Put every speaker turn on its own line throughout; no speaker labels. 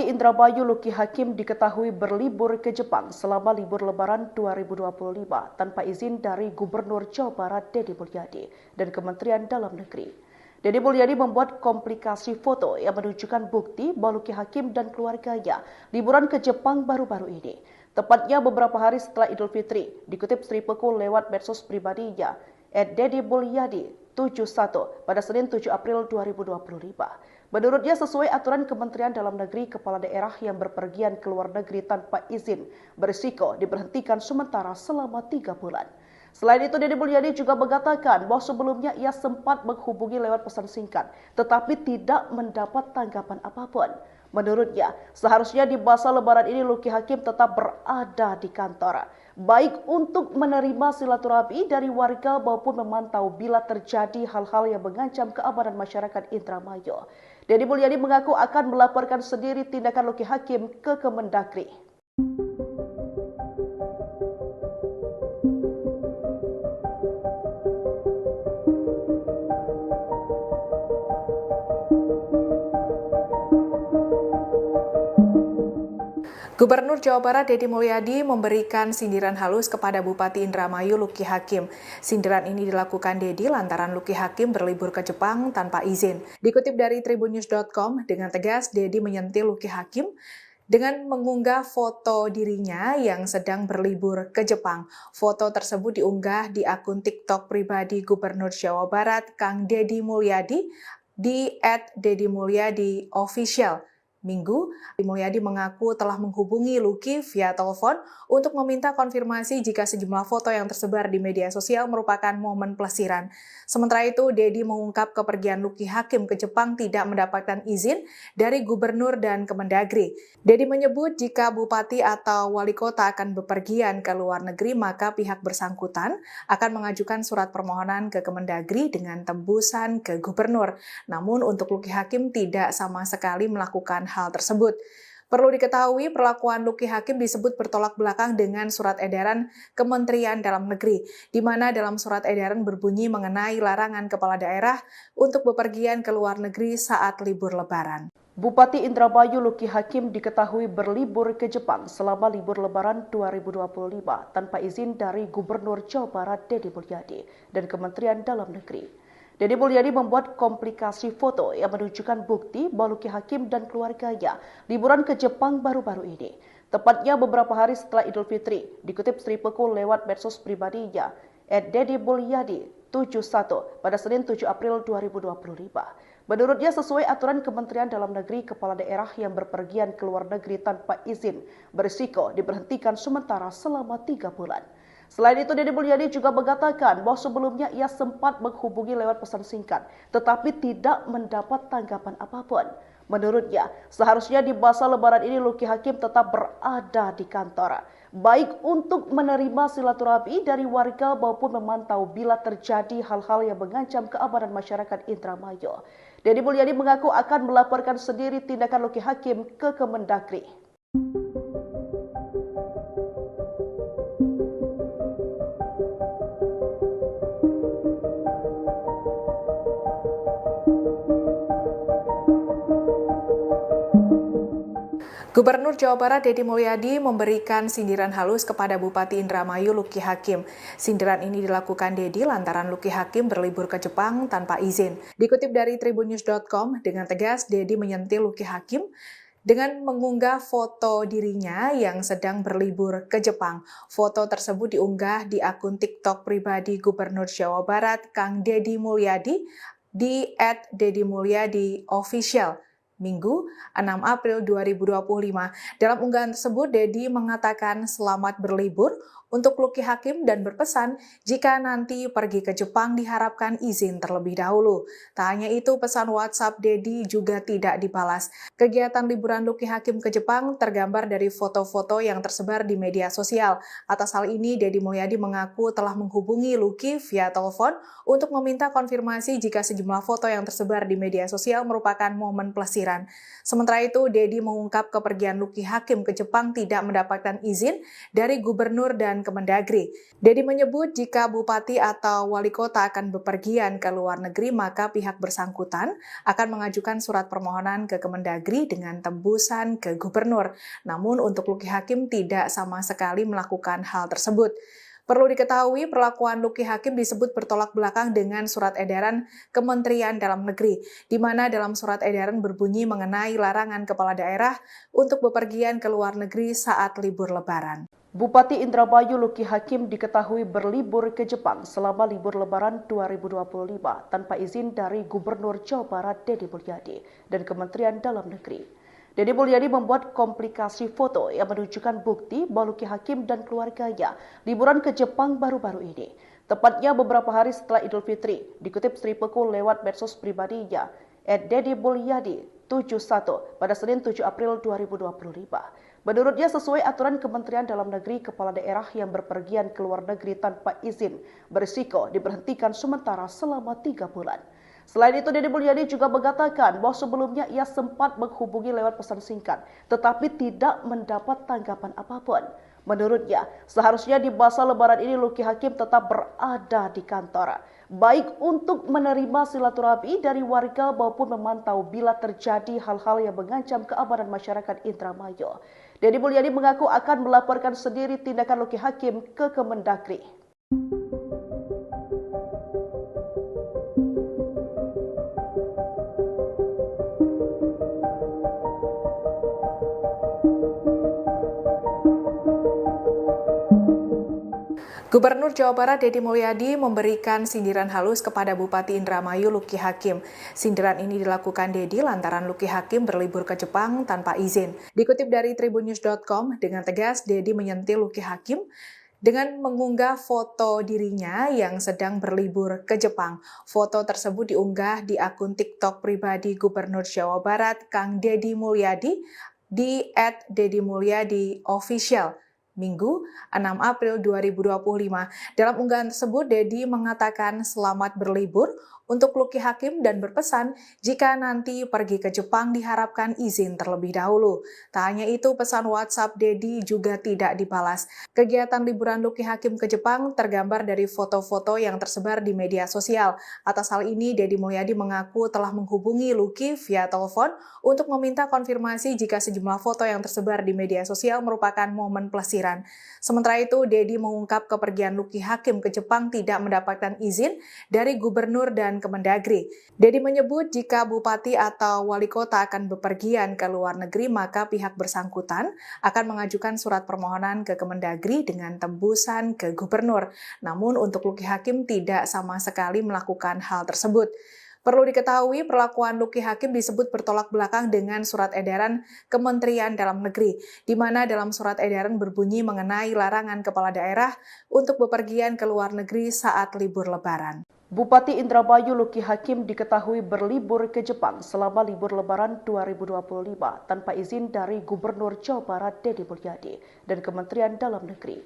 Indramayu Luki Hakim diketahui berlibur ke Jepang selama libur Lebaran 2025 tanpa izin dari Gubernur Jawa Barat Deddy Mulyadi dan Kementerian Dalam Negeri. Deddy Mulyadi membuat komplikasi foto yang menunjukkan bukti bahwa Luki Hakim dan keluarganya liburan ke Jepang baru-baru ini. Tepatnya beberapa hari setelah Idul Fitri, dikutip Sri Pekul lewat medsos pribadinya, @deddymulyadi71 pada Senin 7 April 2025. Menurutnya sesuai aturan Kementerian Dalam Negeri, kepala daerah yang berpergian ke luar negeri tanpa izin berisiko diberhentikan sementara selama 3 bulan. Selain itu, Deddy Mulyadi juga mengatakan bahwa sebelumnya ia sempat menghubungi lewat pesan singkat, tetapi tidak mendapat tanggapan apapun. Menurutnya, seharusnya di masa Lebaran ini Luki Hakim tetap berada di kantor, baik untuk menerima silaturahmi dari warga maupun memantau bila terjadi hal-hal yang mengancam keamanan masyarakat Indramayu. Deddy Mulyadi mengaku akan melaporkan sendiri tindakan Luki Hakim ke Kemendagri.
Gubernur Jawa Barat Deddy Mulyadi memberikan sindiran halus kepada Bupati Indramayu Luki Hakim. Sindiran ini dilakukan Deddy lantaran Luki Hakim berlibur ke Jepang tanpa izin. Dikutip dari tribunnews.com, dengan tegas Deddy menyentil Luki Hakim dengan mengunggah foto dirinya yang sedang berlibur ke Jepang. Foto tersebut diunggah di akun TikTok pribadi Gubernur Jawa Barat Kang Deddy Mulyadi di @deddymulyadi_official. Minggu, Mulyadi mengaku telah menghubungi Luki via telepon untuk meminta konfirmasi jika sejumlah foto yang tersebar di media sosial merupakan momen pelesiran. Sementara itu, Deddy mengungkap kepergian Luki Hakim ke Jepang tidak mendapatkan izin dari Gubernur dan Kemendagri. Deddy menyebut jika Bupati atau Wali Kota akan bepergian ke luar negeri, maka pihak bersangkutan akan mengajukan surat permohonan ke Kemendagri dengan tembusan ke Gubernur. Namun untuk Luki Hakim tidak sama sekali melakukan hal tersebut. Perlu diketahui, perlakuan Luki Hakim disebut bertolak belakang dengan surat edaran Kementerian Dalam Negeri, di mana dalam surat edaran berbunyi mengenai larangan kepala daerah untuk bepergian ke luar negeri saat libur Lebaran.
Bupati Indramayu Luki Hakim diketahui berlibur ke Jepang selama libur Lebaran 2025 tanpa izin dari Gubernur Jawa Barat Deddy Mulyadi dan Kementerian Dalam Negeri. Deddy Mulyadi membuat komplikasi foto yang menunjukkan bukti bahwa Luki Hakim dan keluarganya liburan ke Jepang baru-baru ini. Tepatnya beberapa hari setelah Idul Fitri, dikutip Sri Pekul lewat medsos pribadinya, @deddymulyadi71 pada Senin 7 April 2025. Menurutnya sesuai aturan Kementerian Dalam Negeri, kepala daerah yang berpergian ke luar negeri tanpa izin berisiko diberhentikan sementara selama 3 bulan. Selain itu, Deddy Mulyadi juga mengatakan bahwa sebelumnya ia sempat menghubungi lewat pesan singkat, tetapi tidak mendapat tanggapan apapun. Menurutnya, seharusnya di masa Lebaran ini Luki Hakim tetap berada di kantor, baik untuk menerima silaturahmi dari warga maupun memantau bila terjadi hal-hal yang mengancam keamanan masyarakat Indramayu. Deddy Mulyadi mengaku akan melaporkan sendiri tindakan Luki Hakim ke Kemendagri.
Gubernur Jawa Barat Deddy Mulyadi memberikan sindiran halus kepada Bupati Indramayu Luki Hakim. Sindiran ini dilakukan Deddy lantaran Luki Hakim berlibur ke Jepang tanpa izin. Dikutip dari tribunnews.com, dengan tegas Deddy menyentil Luki Hakim dengan mengunggah foto dirinya yang sedang berlibur ke Jepang. Foto tersebut diunggah di akun TikTok pribadi Gubernur Jawa Barat Kang Deddy Mulyadi di @deddymulyadi_official. Minggu, 6 April 2025. Dalam unggahan tersebut, Deddy mengatakan selamat berlibur untuk Luki Hakim dan berpesan jika nanti pergi ke Jepang diharapkan izin terlebih dahulu. Tak hanya itu, pesan WhatsApp Deddy juga tidak dibalas. Kegiatan liburan Luki Hakim ke Jepang tergambar dari foto-foto yang tersebar di media sosial. Atas hal ini, Deddy Mulyadi mengaku telah menghubungi Luki via telepon untuk meminta konfirmasi jika sejumlah foto yang tersebar di media sosial merupakan momen pelesiran. Plesiran. Sementara itu, Dedi mengungkap kepergian Luki Hakim ke Jepang tidak mendapatkan izin dari Gubernur dan Kemendagri. Dedi menyebut jika Bupati atau Wali Kota akan bepergian ke luar negeri, maka pihak bersangkutan akan mengajukan surat permohonan ke Kemendagri dengan tembusan ke Gubernur. Namun untuk Luki Hakim tidak sama sekali melakukan hal tersebut. Perlu diketahui, perlakuan Luki Hakim disebut bertolak belakang dengan surat edaran Kementerian Dalam Negeri, di mana dalam surat edaran berbunyi mengenai larangan kepala daerah untuk bepergian ke luar negeri saat libur Lebaran.
Bupati Indramayu Luki Hakim diketahui berlibur ke Jepang selama libur Lebaran 2025 tanpa izin dari Gubernur Jawa Barat Deddy Mulyadi dan Kementerian Dalam Negeri. Deddy Mulyadi membuat komplikasi foto yang menunjukkan bukti bahwa Luki Hakim dan keluarganya liburan ke Jepang baru-baru ini. Tepatnya beberapa hari setelah Idul Fitri, dikutip Sri Peku lewat medsos pribadinya, @deddymulyadi71 pada Senin 7 April 2025. Menurutnya sesuai aturan Kementerian Dalam Negeri, kepala daerah yang berpergian ke luar negeri tanpa izin berisiko diberhentikan sementara selama 3 bulan. Selain itu, Deddy Mulyadi juga mengatakan bahwa sebelumnya ia sempat menghubungi lewat pesan singkat, tetapi tidak mendapat tanggapan apapun. Menurutnya, seharusnya di masa Lebaran ini Luki Hakim tetap berada di kantor, baik untuk menerima silaturahmi dari warga maupun memantau bila terjadi hal-hal yang mengancam keamanan masyarakat Indramayu. Deddy Mulyadi mengaku akan melaporkan sendiri tindakan Luki Hakim ke Kemendagri.
Gubernur Jawa Barat Deddy Mulyadi memberikan sindiran halus kepada Bupati Indramayu Luki Hakim. Sindiran ini dilakukan Deddy lantaran Luki Hakim berlibur ke Jepang tanpa izin. Dikutip dari tribunnews.com, dengan tegas Deddy menyentil Luki Hakim dengan mengunggah foto dirinya yang sedang berlibur ke Jepang. Foto tersebut diunggah di akun TikTok pribadi Gubernur Jawa Barat Kang Deddy Mulyadi di @deddymulyadi_official. Minggu 6 April 2025. Dalam unggahan tersebut, Deddy mengatakan selamat berlibur untuk Luki Hakim dan berpesan jika nanti pergi ke Jepang diharapkan izin terlebih dahulu. Tak hanya itu, pesan WhatsApp Deddy juga tidak dibalas. Kegiatan liburan Luki Hakim ke Jepang tergambar dari foto-foto yang tersebar di media sosial. Atas hal ini, Deddy Mulyadi mengaku telah menghubungi Luki via telepon untuk meminta konfirmasi jika sejumlah foto yang tersebar di media sosial merupakan momen plesiran. Sementara itu, Deddy mengungkap kepergian Luki Hakim ke Jepang tidak mendapatkan izin dari Gubernur dan Kemendagri. Deddy menyebut jika Bupati atau Wali Kota akan bepergian ke luar negeri, maka pihak bersangkutan akan mengajukan surat permohonan ke Kemendagri dengan tembusan ke Gubernur. Namun untuk Luki Hakim tidak sama sekali melakukan hal tersebut. Perlu diketahui, perlakuan Luki Hakim disebut bertolak belakang dengan surat edaran Kementerian Dalam Negeri, di mana dalam surat edaran berbunyi mengenai larangan kepala daerah untuk bepergian ke luar negeri saat libur Lebaran.
Bupati Indramayu Luki Hakim diketahui berlibur ke Jepang selama libur Lebaran 2025 tanpa izin dari Gubernur Jawa Barat Deddy Mulyadi dan Kementerian Dalam Negeri.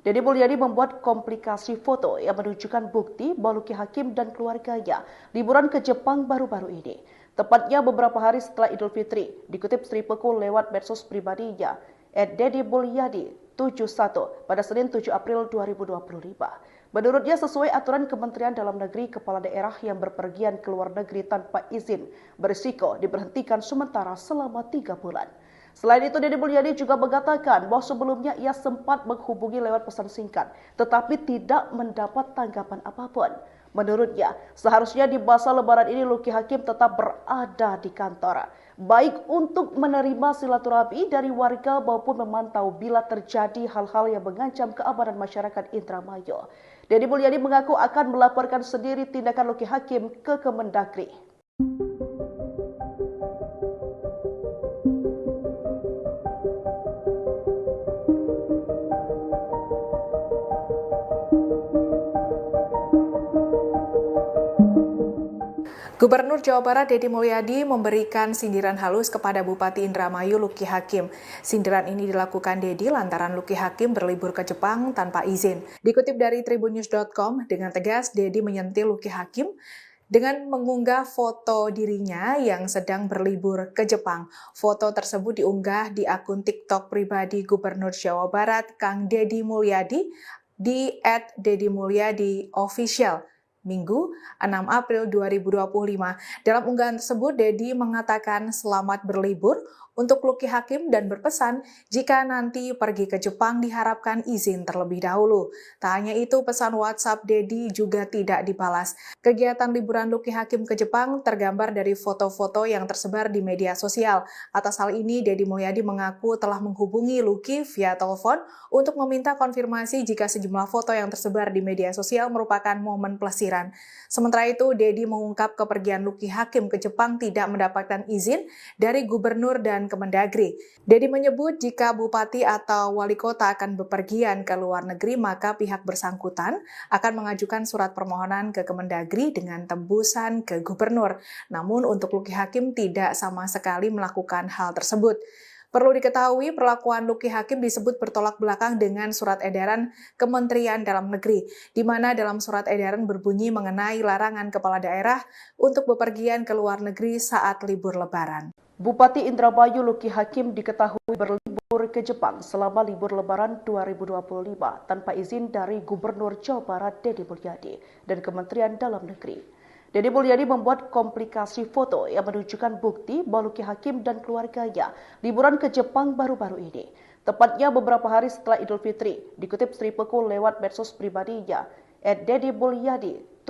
Deddy Mulyadi membuat komplikasi foto yang menunjukkan bukti bahwa Luki Hakim dan keluarganya liburan ke Jepang baru-baru ini. Tepatnya beberapa hari setelah Idul Fitri, dikutip Sri Peku lewat medsos pribadinya, @deddymulyadi71 pada Senin 7 April 2025. Menurutnya sesuai aturan Kementerian Dalam Negeri, kepala daerah yang berpergian ke luar negeri tanpa izin berisiko diberhentikan sementara selama 3 bulan. Selain itu, Deddy Mulyadi juga mengatakan bahwa sebelumnya ia sempat menghubungi lewat pesan singkat, tetapi tidak mendapat tanggapan apapun. Menurutnya, seharusnya di masa Lebaran ini Luki Hakim tetap berada di kantor, baik untuk menerima silaturahmi dari warga maupun memantau bila terjadi hal-hal yang mengancam keamanan masyarakat Indramayu. Deddy Mulyadi mengaku akan melaporkan sendiri tindakan Luki Hakim ke Kemendagri.
Gubernur Jawa Barat Deddy Mulyadi memberikan sindiran halus kepada Bupati Indramayu Luki Hakim. Sindiran ini dilakukan Deddy lantaran Luki Hakim berlibur ke Jepang tanpa izin. Dikutip dari tribunnews.com, dengan tegas Deddy menyentil Luki Hakim dengan mengunggah foto dirinya yang sedang berlibur ke Jepang. Foto tersebut diunggah di akun TikTok pribadi Gubernur Jawa Barat, Kang Deddy Mulyadi, di @deddymulyadi_official. Minggu 6 April 2025. Dalam unggahan tersebut, Deddy mengatakan selamat berlibur untuk Lucky Hakim dan berpesan jika nanti pergi ke Jepang diharapkan izin terlebih dahulu. Tak hanya itu, pesan WhatsApp Deddy juga tidak dibalas. Kegiatan liburan Lucky Hakim ke Jepang tergambar dari foto-foto yang tersebar di media sosial. Atas hal ini, Deddy Mulyadi mengaku telah menghubungi Lucky via telepon untuk meminta konfirmasi jika sejumlah foto yang tersebar di media sosial merupakan momen pelesiran. Sementara itu, Deddy mengungkap kepergian Lucky Hakim ke Jepang tidak mendapatkan izin dari gubernur dan Kemendagri. Deddy menyebut jika bupati atau wali kota akan bepergian ke luar negeri, maka pihak bersangkutan akan mengajukan surat permohonan ke Kemendagri dengan tembusan ke gubernur. Namun untuk Lucky Hakim tidak sama sekali melakukan hal tersebut. Perlu diketahui, perlakuan Lucky Hakim disebut bertolak belakang dengan surat edaran Kementerian Dalam Negeri, di mana dalam surat edaran berbunyi mengenai larangan kepala daerah untuk bepergian ke luar negeri saat libur Lebaran.
Bupati Indramayu Lucky Hakim diketahui berlibur ke Jepang selama libur Lebaran 2025 tanpa izin dari Gubernur Jawa Barat Deddy Mulyadi dan Kementerian Dalam Negeri. Deddy Mulyadi membuat komplikasi foto yang menunjukkan bukti bahwa Lucky Hakim dan keluarganya liburan ke Jepang baru-baru ini. Tepatnya beberapa hari setelah Idul Fitri, dikutip Sri Pekul lewat medsos pribadinya, @deddymulyadi71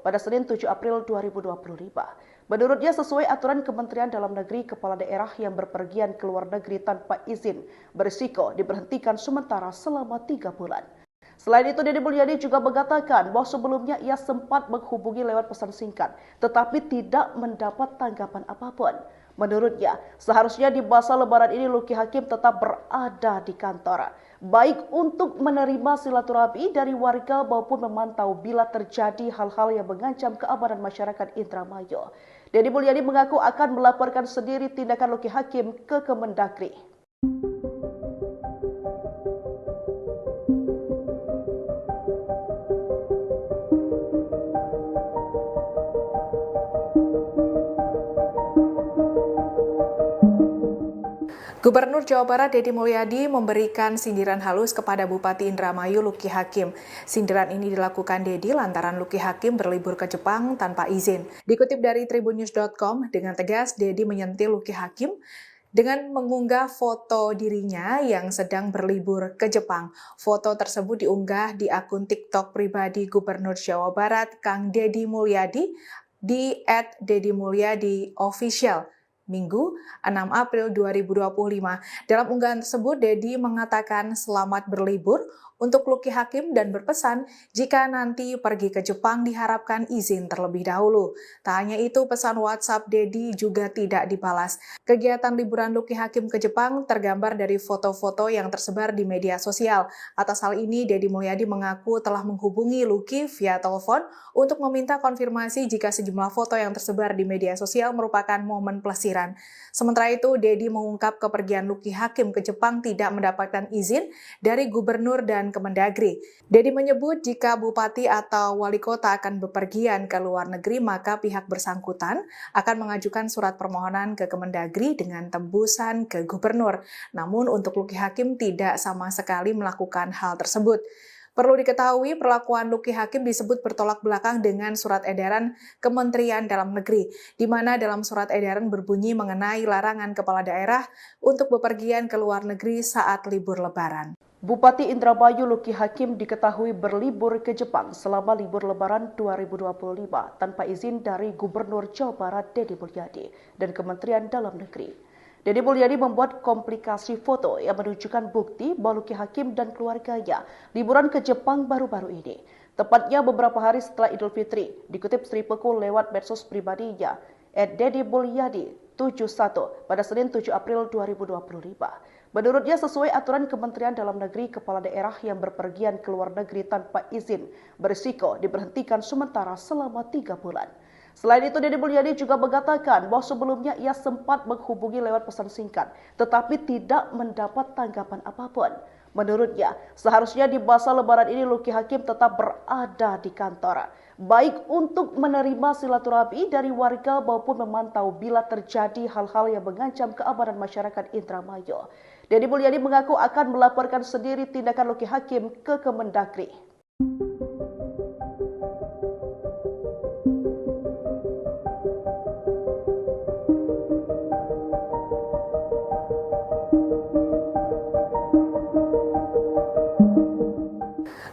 pada Senin 7 April 2025. Menurutnya sesuai aturan Kementerian Dalam Negeri, kepala daerah yang berpergian ke luar negeri tanpa izin berisiko diberhentikan sementara selama 3 bulan. Selain itu, Deddy Mulyadi juga mengatakan bahwa sebelumnya ia sempat menghubungi lewat pesan singkat, tetapi tidak mendapat tanggapan apapun. Menurutnya, seharusnya di masa Lebaran ini Lucky Hakim tetap berada di kantor, baik untuk menerima silaturahmi dari warga maupun memantau bila terjadi hal-hal yang mengancam keamanan masyarakat Indramayu. Deddy Mulyadi mengaku akan melaporkan sendiri tindakan Lucky Hakim ke Kemendagri.
Gubernur Jawa Barat Deddy Mulyadi memberikan sindiran halus kepada Bupati Indramayu Lucky Hakim. Sindiran ini dilakukan Deddy lantaran Lucky Hakim berlibur ke Jepang tanpa izin. Dikutip dari tribunnews.com, dengan tegas Deddy menyentil Lucky Hakim dengan mengunggah foto dirinya yang sedang berlibur ke Jepang. Foto tersebut diunggah di akun TikTok pribadi Gubernur Jawa Barat, Kang Deddy Mulyadi, di @deddymulyadi_official. Minggu 6 April 2025. Dalam unggahan tersebut, Deddy mengatakan selamat berlibur untuk Lucky Hakim dan berpesan jika nanti pergi ke Jepang diharapkan izin terlebih dahulu. Tak hanya itu, pesan WhatsApp Deddy juga tidak dibalas. Kegiatan liburan Lucky Hakim ke Jepang tergambar dari foto-foto yang tersebar di media sosial. Atas hal ini, Deddy Mulyadi mengaku telah menghubungi Lucky via telepon untuk meminta konfirmasi jika sejumlah foto yang tersebar di media sosial merupakan momen pelesiran. Sementara itu, Deddy mengungkap kepergian Lucky Hakim ke Jepang tidak mendapatkan izin dari gubernur dan Kemendagri. Deddy menyebut jika bupati atau wali kota akan bepergian ke luar negeri, maka pihak bersangkutan akan mengajukan surat permohonan ke Kemendagri dengan tembusan ke gubernur. Namun untuk Lucky Hakim tidak sama sekali melakukan hal tersebut. Perlu diketahui, perlakuan Lucky Hakim disebut bertolak belakang dengan surat edaran Kementerian Dalam Negeri, di mana dalam surat edaran berbunyi mengenai larangan kepala daerah untuk bepergian ke luar negeri saat libur Lebaran.
Bupati Indramayu Lucky Hakim diketahui berlibur ke Jepang selama libur Lebaran 2025 tanpa izin dari Gubernur Jawa Barat Deddy Mulyadi dan Kementerian Dalam Negeri. Deddy Mulyadi membuat komplikasi foto yang menunjukkan bukti bahwa Lucky Hakim dan keluarganya liburan ke Jepang baru-baru ini. Tepatnya beberapa hari setelah Idul Fitri, dikutip Sri Pekul lewat medsos pribadinya, @deddymulyadi71 pada Senin 7 April 2025. Menurutnya sesuai aturan Kementerian Dalam Negeri, kepala daerah yang berpergian ke luar negeri tanpa izin berisiko diberhentikan sementara selama 3 bulan. Selain itu, Deddy Mulyadi juga mengatakan bahwa sebelumnya ia sempat menghubungi lewat pesan singkat, tetapi tidak mendapat tanggapan apapun. Menurutnya, seharusnya di masa Lebaran ini Lucky Hakim tetap berada di kantor, baik untuk menerima silaturahmi dari warga maupun memantau bila terjadi hal-hal yang mengancam keamanan masyarakat Indramayu. Deddy Mulyadi mengaku akan melaporkan sendiri tindakan Luki Hakim ke Kemendagri.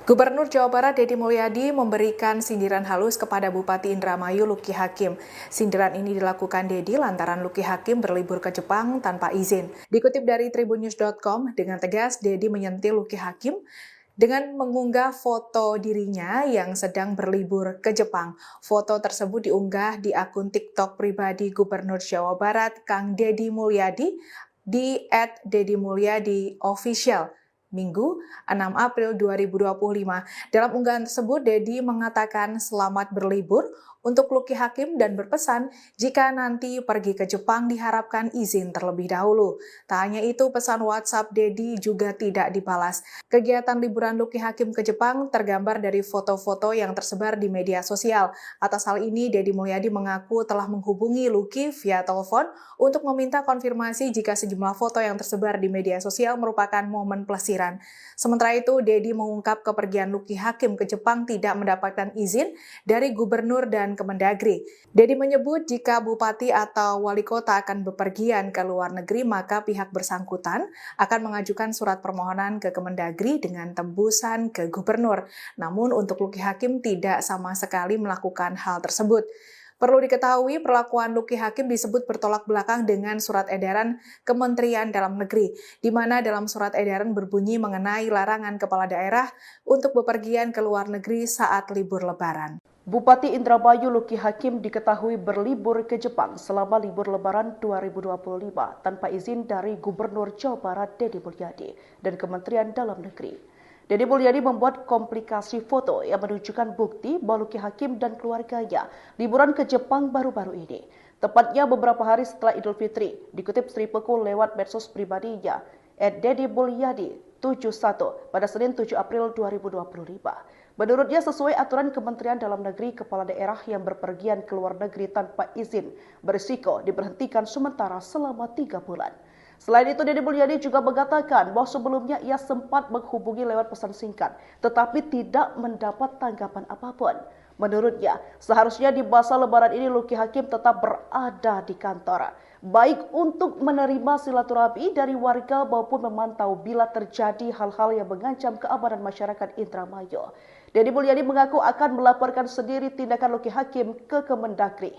Gubernur Jawa Barat Deddy Mulyadi memberikan sindiran halus kepada Bupati Indramayu Luki Hakim. Sindiran ini dilakukan Deddy lantaran Luki Hakim berlibur ke Jepang tanpa izin. Dikutip dari tribunnews.com, dengan tegas Deddy menyentil Luki Hakim dengan mengunggah foto dirinya yang sedang berlibur ke Jepang. Foto tersebut diunggah di akun TikTok pribadi Gubernur Jawa Barat Kang Deddy Mulyadi di @deddymulyadi_official. Minggu, 6 April 2025. Dalam unggahan tersebut, Deddy mengatakan selamat berlibur untuk Luki Hakim dan berpesan jika nanti pergi ke Jepang diharapkan izin terlebih dahulu. Tak hanya itu, pesan WhatsApp Deddy juga tidak dibalas. Kegiatan liburan Luki Hakim ke Jepang tergambar dari foto-foto yang tersebar di media sosial. Atas hal ini, Deddy Mulyadi mengaku telah menghubungi Luki via telepon untuk meminta konfirmasi jika sejumlah foto yang tersebar di media sosial merupakan momen pelesiran. Sementara itu, Deddy mengungkap kepergian Luki Hakim ke Jepang tidak mendapatkan izin dari gubernur dan Kemendagri. Deddy menyebut jika bupati atau wali kota akan bepergian ke luar negeri, maka pihak bersangkutan akan mengajukan surat permohonan ke Kemendagri dengan tembusan ke gubernur. Namun untuk Luki Hakim tidak sama sekali melakukan hal tersebut. Perlu diketahui, perlakuan Luki Hakim disebut bertolak belakang dengan surat edaran Kementerian Dalam Negeri, di mana dalam surat edaran berbunyi mengenai larangan kepala daerah untuk bepergian ke luar negeri saat libur Lebaran.
Bupati Indramayu Luki Hakim diketahui berlibur ke Jepang selama libur Lebaran 2025 tanpa izin dari Gubernur Jawa Barat Deddy Mulyadi dan Kementerian Dalam Negeri. Deddy Mulyadi membuat komplikasi foto yang menunjukkan bukti bahwa Luki Hakim dan keluarganya liburan ke Jepang baru-baru ini. Tepatnya beberapa hari setelah Idul Fitri, dikutip Sri Pekul lewat medsos pribadinya, @deddymulyadi71 pada Senin 7 April 2025. Menurutnya sesuai aturan Kementerian Dalam Negeri, kepala daerah yang berpergian ke luar negeri tanpa izin berisiko diberhentikan sementara selama 3 bulan. Selain itu, Deddy Mulyadi juga mengatakan bahwa sebelumnya ia sempat menghubungi lewat pesan singkat, tetapi tidak mendapat tanggapan apapun. Menurutnya, seharusnya di masa Lebaran ini Luki Hakim tetap berada di kantor, baik untuk menerima silaturahmi dari warga maupun memantau bila terjadi hal-hal yang mengancam keamanan masyarakat Indramayu. Deddy Mulyadi mengaku akan melaporkan sendiri tindakan Luki Hakim ke Kemendagri.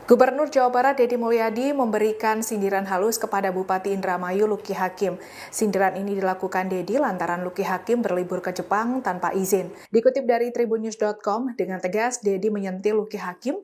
Gubernur Jawa Barat Deddy Mulyadi memberikan sindiran halus kepada Bupati Indramayu Luki Hakim. Sindiran ini dilakukan Deddy lantaran Luki Hakim berlibur ke Jepang tanpa izin. Dikutip dari tribunnews.com, dengan tegas Deddy menyentil Luki Hakim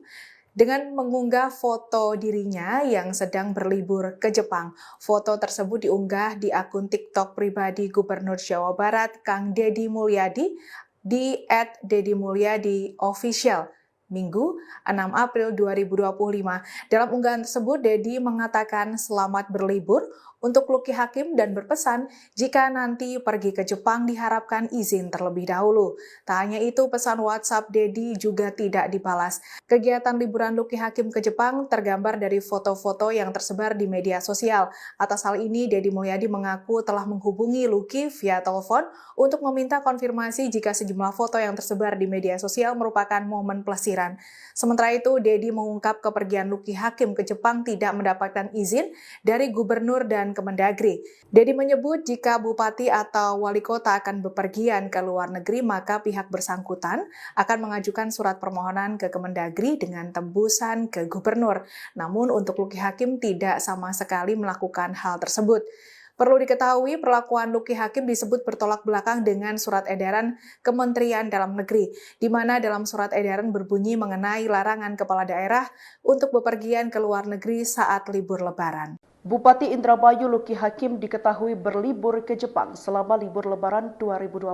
dengan mengunggah foto dirinya yang sedang berlibur ke Jepang. Foto tersebut diunggah di akun TikTok pribadi Gubernur Jawa Barat Kang Deddy Mulyadi di @deddymulyadi_official. Minggu, 6 April 2025. Dalam unggahan tersebut, Deddy mengatakan selamat berlibur untuk Luki Hakim dan berpesan jika nanti pergi ke Jepang diharapkan izin terlebih dahulu. Tak hanya itu, pesan WhatsApp Deddy juga tidak dibalas. Kegiatan liburan Luki Hakim ke Jepang tergambar dari foto-foto yang tersebar di media sosial. Atas hal ini, Deddy Mulyadi mengaku telah menghubungi Luki via telepon untuk meminta konfirmasi jika sejumlah foto yang tersebar di media sosial merupakan momen pelesiran. Sementara itu, Deddy mengungkap kepergian Luki Hakim ke Jepang tidak mendapatkan izin dari gubernur dan Kemendagri. Deddy menyebut jika bupati atau wali kota akan bepergian ke luar negeri, maka pihak bersangkutan akan mengajukan surat permohonan ke Kemendagri dengan tembusan ke gubernur. Namun untuk Luki Hakim tidak sama sekali melakukan hal tersebut. Perlu diketahui, perlakuan Luki Hakim disebut bertolak belakang dengan surat edaran Kementerian Dalam Negeri, di mana dalam surat edaran berbunyi mengenai larangan kepala daerah untuk bepergian ke luar negeri saat libur Lebaran.
Bupati Indramayu Luki Hakim diketahui berlibur ke Jepang selama libur Lebaran 2025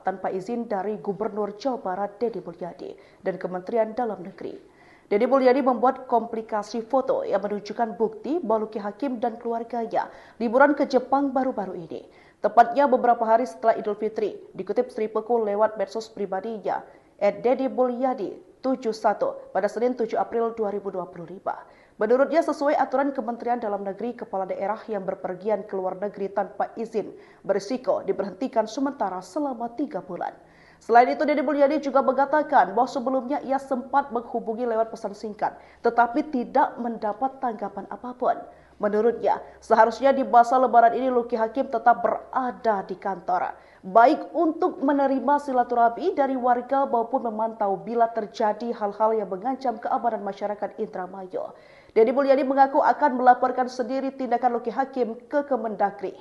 tanpa izin dari Gubernur Jawa Barat Deddy Mulyadi dan Kementerian Dalam Negeri. Deddy Mulyadi membuat komplikasi foto yang menunjukkan bukti bahwa Luki Hakim dan keluarganya liburan ke Jepang baru-baru ini. Tepatnya beberapa hari setelah Idul Fitri, dikutip Sri Pekul lewat medsos pribadinya, @deddymulyadi71 pada Senin 7 April 2025. Menurutnya sesuai aturan Kementerian Dalam Negeri, kepala daerah yang berpergian ke luar negeri tanpa izin berisiko diberhentikan sementara selama 3 bulan. Selain itu, Deddy Mulyadi juga mengatakan bahwa sebelumnya ia sempat menghubungi lewat pesan singkat, tetapi tidak mendapat tanggapan apapun. Menurutnya, seharusnya di masa Lebaran ini Luki Hakim tetap berada di kantor, baik untuk menerima silaturahmi dari warga maupun memantau bila terjadi hal-hal yang mengancam keamanan masyarakat Indramayu. Deddy Mulyadi mengaku akan melaporkan sendiri tindakan Luki Hakim ke Kemendagri.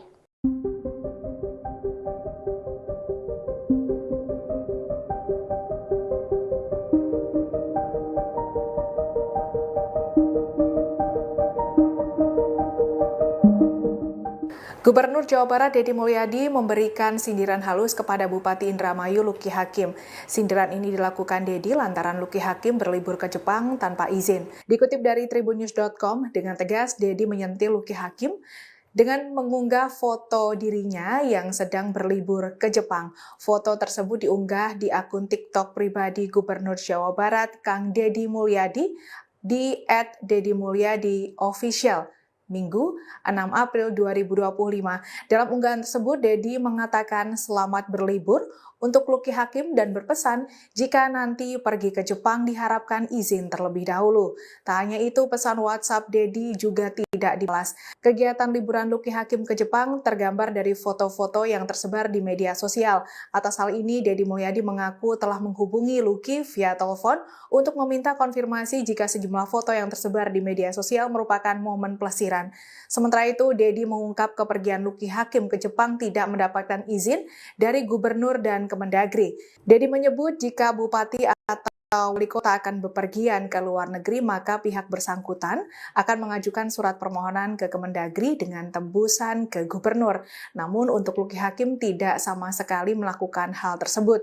Gubernur Jawa Barat Deddy Mulyadi memberikan sindiran halus kepada Bupati Indramayu Luki Hakim. Sindiran ini dilakukan Deddy lantaran Luki Hakim berlibur ke Jepang tanpa izin. Dikutip dari tribunnews.com, dengan tegas Deddy menyentil Luki Hakim dengan mengunggah foto dirinya yang sedang berlibur ke Jepang. Foto tersebut diunggah di akun TikTok pribadi Gubernur Jawa Barat Kang Deddy Mulyadi di @deddymulyadi_official. Minggu 6 April 2025. Dalam unggahan tersebut, Deddy mengatakan selamat berlibur untuk Luki Hakim dan berpesan jika nanti pergi ke Jepang diharapkan izin terlebih dahulu. Tak hanya itu, pesan WhatsApp Deddy juga tidak dibalas. Kegiatan liburan Luki Hakim ke Jepang tergambar dari foto-foto yang tersebar di media sosial. Atas hal ini, Deddy Mulyadi mengaku telah menghubungi Luki via telepon untuk meminta konfirmasi jika sejumlah foto yang tersebar di media sosial merupakan momen pelesiran. Sementara itu, Deddy mengungkap kepergian Luki Hakim ke Jepang tidak mendapatkan izin dari Gubernur dan Kemendagri. Deddy menyebut jika Bupati atau Wali Kota akan bepergian ke luar negeri, maka pihak bersangkutan akan mengajukan surat permohonan ke Kemendagri dengan tembusan ke Gubernur. Namun untuk Luki Hakim tidak sama sekali melakukan hal tersebut.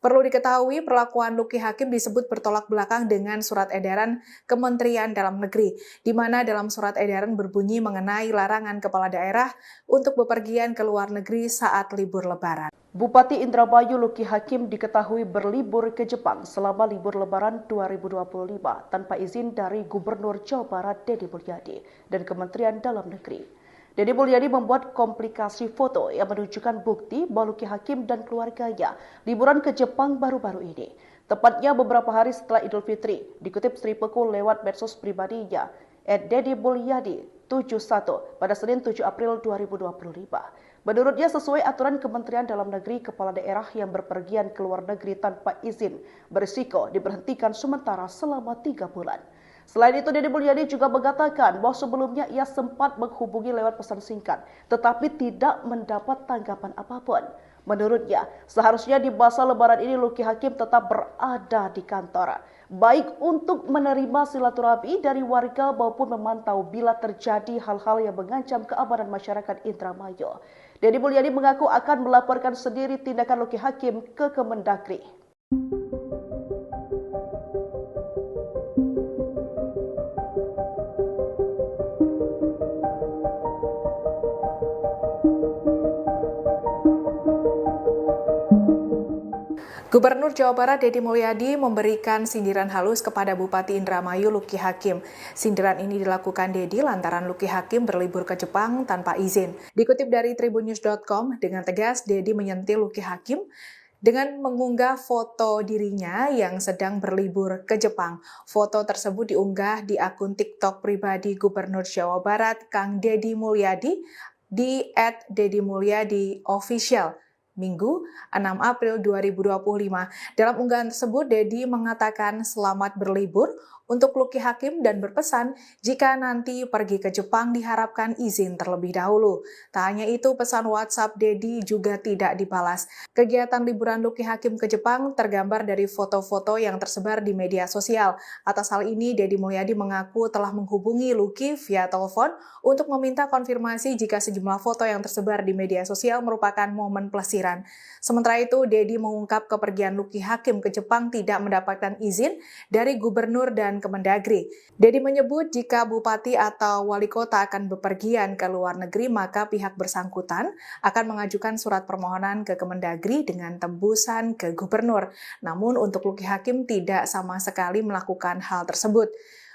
Perlu diketahui, perlakuan Luki Hakim disebut bertolak belakang dengan surat edaran Kementerian Dalam Negeri, di mana dalam surat edaran berbunyi mengenai larangan kepala daerah untuk bepergian ke luar negeri saat libur Lebaran.
Bupati Indramayu Luki Hakim diketahui berlibur ke Jepang selama libur Lebaran 2025 tanpa izin dari Gubernur Jawa Barat Deddy Mulyadi dan Kementerian Dalam Negeri. Deddy Mulyadi membuat komplikasi foto yang menunjukkan bukti bahwa Luki Hakim dan keluarganya liburan ke Jepang baru-baru ini. Tepatnya beberapa hari setelah Idul Fitri, dikutip Sri Pekul lewat medsos pribadinya, @deddymulyadi71 pada Senin 7 April 2025. Menurutnya sesuai aturan Kementerian Dalam Negeri, kepala daerah yang berpergian ke luar negeri tanpa izin berisiko diberhentikan sementara selama 3 bulan. Selain itu, Deddy Mulyadi juga mengatakan bahwa sebelumnya ia sempat menghubungi lewat pesan singkat, tetapi tidak mendapat tanggapan apapun. Menurutnya, seharusnya di masa Lebaran ini Luki Hakim tetap berada di kantor, baik untuk menerima silaturahmi dari warga maupun memantau bila terjadi hal-hal yang mengancam keamanan masyarakat Indramayu. Deddy Mulyadi mengaku akan melaporkan sendiri tindakan Luki Hakim ke Kemendagri.
Gubernur Jawa Barat Deddy Mulyadi memberikan sindiran halus kepada Bupati Indramayu Luki Hakim. Sindiran ini dilakukan Deddy lantaran Luki Hakim berlibur ke Jepang tanpa izin. Dikutip dari tribunnews.com, dengan tegas Deddy menyentil Luki Hakim dengan mengunggah foto dirinya yang sedang berlibur ke Jepang. Foto tersebut diunggah di akun TikTok pribadi Gubernur Jawa Barat Kang Deddy Mulyadi di @deddymulyadi_official. Minggu 6 April 2025. Dalam unggahan tersebut, Deddy mengatakan selamat berlibur untuk Luki Hakim dan berpesan jika nanti pergi ke Jepang diharapkan izin terlebih dahulu. Tak hanya itu, pesan WhatsApp Dedi juga tidak dibalas. Kegiatan liburan Luki Hakim ke Jepang tergambar dari foto-foto yang tersebar di media sosial. Atas hal ini, Deddy Mulyadi mengaku telah menghubungi Luki via telepon untuk meminta konfirmasi jika sejumlah foto yang tersebar di media sosial merupakan momen pelesiran. Sementara itu, Deddy mengungkap kepergian Luki Hakim ke Jepang tidak mendapatkan izin dari Gubernur dan Kemendagri. Deddy menyebut jika Bupati atau Wali Kota akan bepergian ke luar negeri, maka pihak bersangkutan akan mengajukan surat permohonan ke Kemendagri dengan tembusan ke Gubernur. Namun untuk Luki Hakim tidak sama sekali melakukan hal tersebut.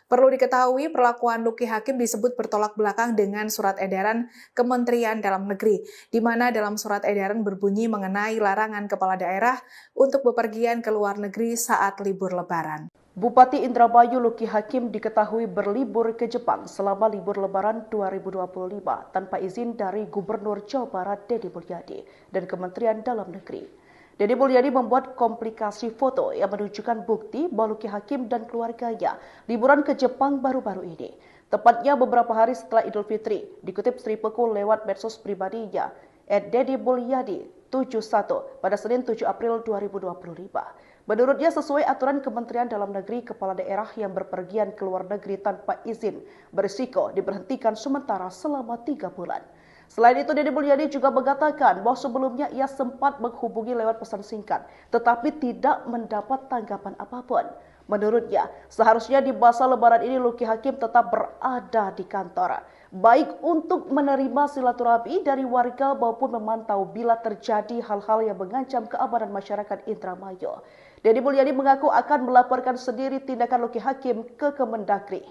Perlu diketahui, perlakuan Luki Hakim disebut bertolak belakang dengan surat edaran Kementerian Dalam Negeri, di mana dalam surat edaran berbunyi mengenai larangan kepala daerah untuk bepergian ke luar negeri saat libur Lebaran.
Bupati Indramayu Luki Hakim diketahui berlibur ke Jepang selama libur Lebaran 2025 tanpa izin dari Gubernur Jawa Barat Deddy Mulyadi dan Kementerian Dalam Negeri. Deddy Mulyadi membuat komplikasi foto yang menunjukkan bukti bahwa Luki Hakim dan keluarganya liburan ke Jepang baru-baru ini. Tepatnya beberapa hari setelah Idul Fitri, dikutip Sri Peku lewat medsos pribadinya, @deddymulyadi71 pada Senin 7 April 2025. Menurutnya sesuai aturan Kementerian Dalam Negeri, kepala daerah yang berpergian ke luar negeri tanpa izin berisiko diberhentikan sementara selama 3 bulan. Selain itu, Deddy Mulyadi juga mengatakan bahwa sebelumnya ia sempat menghubungi lewat pesan singkat, tetapi tidak mendapat tanggapan apapun. Menurutnya, seharusnya di masa Lebaran ini Luki Hakim tetap berada di kantor, baik untuk menerima silaturahmi dari warga maupun memantau bila terjadi hal-hal yang mengancam keamanan masyarakat Indramayu. Deddy Mulyadi mengaku akan melaporkan sendiri tindakan Luki Hakim ke Kemendagri.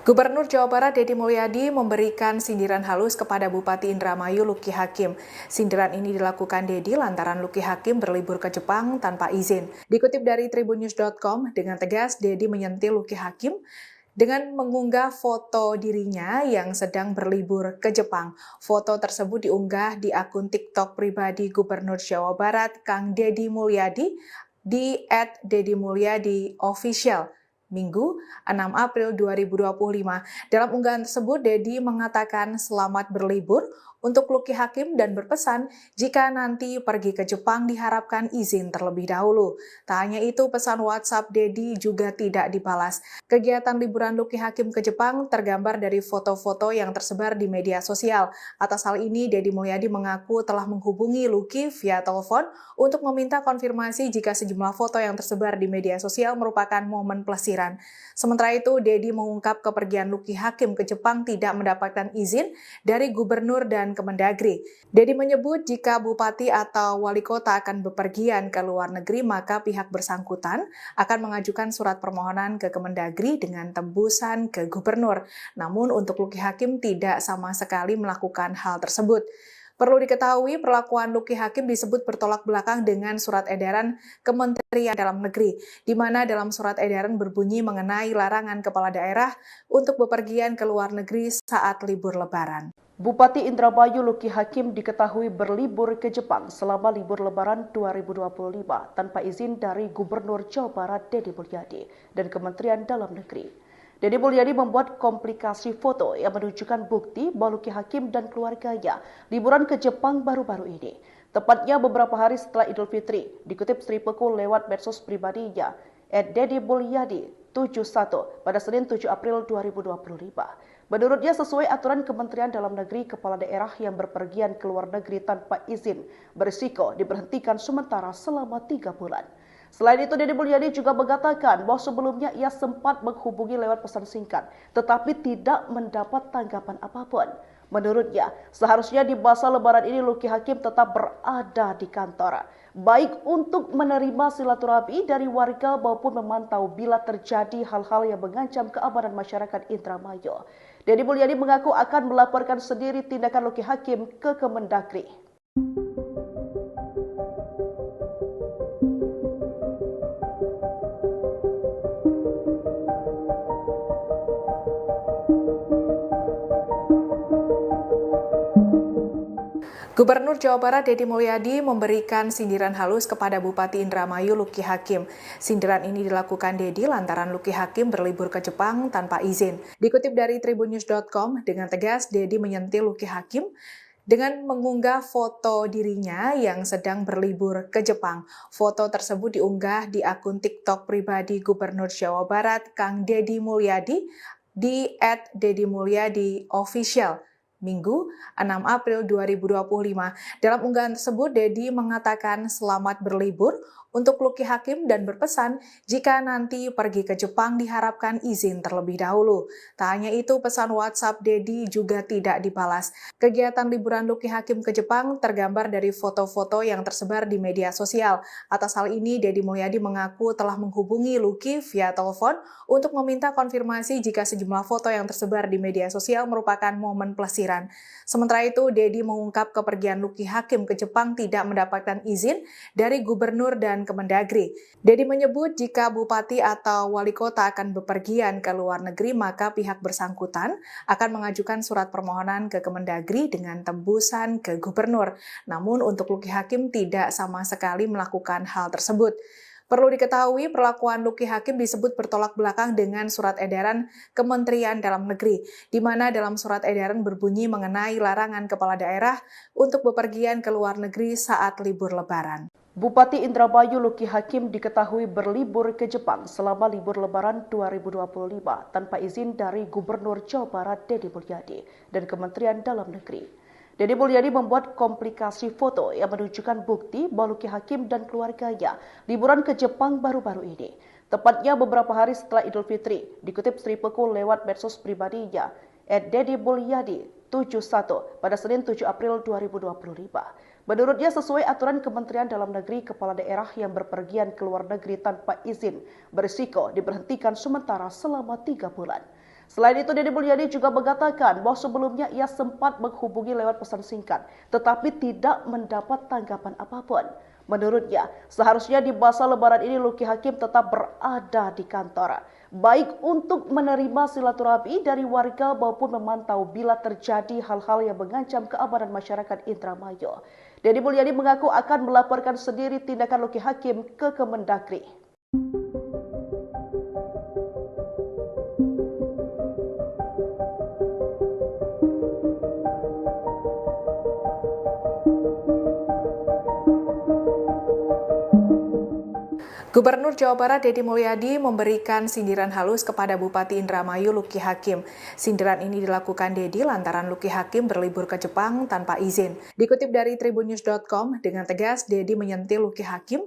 Gubernur Jawa Barat Deddy Mulyadi memberikan sindiran halus kepada Bupati Indramayu Luki Hakim. Sindiran ini dilakukan Deddy lantaran Luki Hakim berlibur ke Jepang tanpa izin. Dikutip dari tribunnews.com, dengan tegas Deddy menyentil Luki Hakim dengan mengunggah foto dirinya yang sedang berlibur ke Jepang. Foto tersebut diunggah di akun TikTok pribadi Gubernur Jawa Barat Kang Deddy Mulyadi di @deddymulyadi_official. Minggu 6 April 2025. Dalam unggahan tersebut, Deddy mengatakan selamat berlibur untuk Luki Hakim dan berpesan jika nanti pergi ke Jepang diharapkan izin terlebih dahulu. Tak hanya itu, pesan WhatsApp Deddy juga tidak dibalas. Kegiatan liburan Luki Hakim ke Jepang tergambar dari foto-foto yang tersebar di media sosial. Atas hal ini, Deddy Mulyadi mengaku telah menghubungi Luki via telepon untuk meminta konfirmasi jika sejumlah foto yang tersebar di media sosial merupakan momen pelesiran. Sementara itu, Deddy mengungkap kepergian Luki Hakim ke Jepang tidak mendapatkan izin dari Gubernur dan Kemendagri. Deddy menyebut jika Bupati atau Wali Kota akan bepergian ke luar negeri, maka pihak bersangkutan akan mengajukan surat permohonan ke Kemendagri dengan tembusan ke Gubernur. Namun untuk Luki Hakim tidak sama sekali melakukan hal tersebut. Perlu diketahui, perlakuan Luki Hakim disebut bertolak belakang dengan surat edaran Kementerian Dalam Negeri, di mana dalam surat edaran berbunyi mengenai larangan kepala daerah untuk bepergian ke luar negeri saat libur Lebaran.
Bupati Indramayu Luki Hakim diketahui berlibur ke Jepang selama libur Lebaran 2025 tanpa izin dari Gubernur Jawa Barat Deddy Mulyadi dan Kementerian Dalam Negeri. Deddy Mulyadi membuat komplikasi foto yang menunjukkan bukti bahwa Luki Hakim dan keluarganya liburan ke Jepang baru-baru ini. Tepatnya beberapa hari setelah Idul Fitri, dikutip Sri Peku lewat medsos pribadinya, @deddymulyadi71 pada Senin 7 April 2025. Menurutnya sesuai aturan Kementerian Dalam Negeri, kepala daerah yang berpergian ke luar negeri tanpa izin berisiko diberhentikan sementara selama 3 bulan. Selain itu, Deddy Mulyadi juga mengatakan bahwa sebelumnya ia sempat menghubungi lewat pesan singkat, tetapi tidak mendapat tanggapan apapun. Menurutnya, seharusnya di masa Lebaran ini Luki Hakim tetap berada di kantor, baik untuk menerima silaturahmi dari warga maupun memantau bila terjadi hal-hal yang mengancam keamanan masyarakat Indramayu. Deddy Mulyadi mengaku akan melaporkan sendiri tindakan Luki Hakim ke Kemendagri.
Gubernur Jawa Barat Deddy Mulyadi memberikan sindiran halus kepada Bupati Indramayu Luki Hakim. Sindiran ini dilakukan Deddy lantaran Luki Hakim berlibur ke Jepang tanpa izin. Dikutip dari tribunnews.com, dengan tegas Deddy menyentil Luki Hakim dengan mengunggah foto dirinya yang sedang berlibur ke Jepang. Foto tersebut diunggah di akun TikTok pribadi Gubernur Jawa Barat Kang Deddy Mulyadi di @deddymulyadi_official. Minggu, 6 April 2025. Dalam unggahan tersebut, Deddy mengatakan selamat berlibur untuk Luki Hakim dan berpesan jika nanti pergi ke Jepang diharapkan izin terlebih dahulu. Tak hanya itu, pesan WhatsApp Deddy juga tidak dibalas. Kegiatan liburan Luki Hakim ke Jepang tergambar dari foto-foto yang tersebar di media sosial. Atas hal ini, Deddy Mulyadi mengaku telah menghubungi Luki via telepon untuk meminta konfirmasi jika sejumlah foto yang tersebar di media sosial merupakan momen pelesiran. Sementara itu, Deddy mengungkap kepergian Luki Hakim ke Jepang tidak mendapatkan izin dari gubernur dan Kemendagri. Deddy menyebut jika bupati atau wali kota akan bepergian ke luar negeri, maka pihak bersangkutan akan mengajukan surat permohonan ke Kemendagri dengan tembusan ke gubernur. Namun untuk Luki Hakim tidak sama sekali melakukan hal tersebut. Perlu diketahui, perlakuan Luki Hakim disebut bertolak belakang dengan surat edaran Kementerian Dalam Negeri, di mana dalam surat edaran berbunyi mengenai larangan kepala daerah untuk bepergian ke luar negeri saat libur Lebaran.
Bupati Indramayu Luki Hakim diketahui berlibur ke Jepang selama libur Lebaran 2025 tanpa izin dari Gubernur Jawa Barat Deddy Mulyadi dan Kementerian Dalam Negeri. Deddy Mulyadi membuat komplikasi foto yang menunjukkan bukti bahwa Luki Hakim dan keluarganya liburan ke Jepang baru-baru ini. Tepatnya beberapa hari setelah Idul Fitri, dikutip Sri Peku lewat medsos pribadinya, @deddymulyadi71 pada Senin 7 April 2025. Menurutnya sesuai aturan Kementerian Dalam Negeri, kepala daerah yang berpergian ke luar negeri tanpa izin berisiko diberhentikan sementara selama 3 bulan. Selain itu, Deddy Mulyadi juga mengatakan bahwa sebelumnya ia sempat menghubungi lewat pesan singkat, tetapi tidak mendapat tanggapan apapun. Menurutnya, seharusnya di masa Lebaran ini Luki Hakim tetap berada di kantor, baik untuk menerima silaturahmi dari warga maupun memantau bila terjadi hal-hal yang mengancam keamanan masyarakat Indramayu. Deddy Mulyadi mengaku akan melaporkan sendiri tindakan Luki Hakim ke Kemendagri.
Gubernur Jawa Barat Deddy Mulyadi memberikan sindiran halus kepada Bupati Indramayu Luki Hakim. Sindiran ini dilakukan Deddy lantaran Luki Hakim berlibur ke Jepang tanpa izin. Dikutip dari tribunnews.com, dengan tegas Deddy menyentil Luki Hakim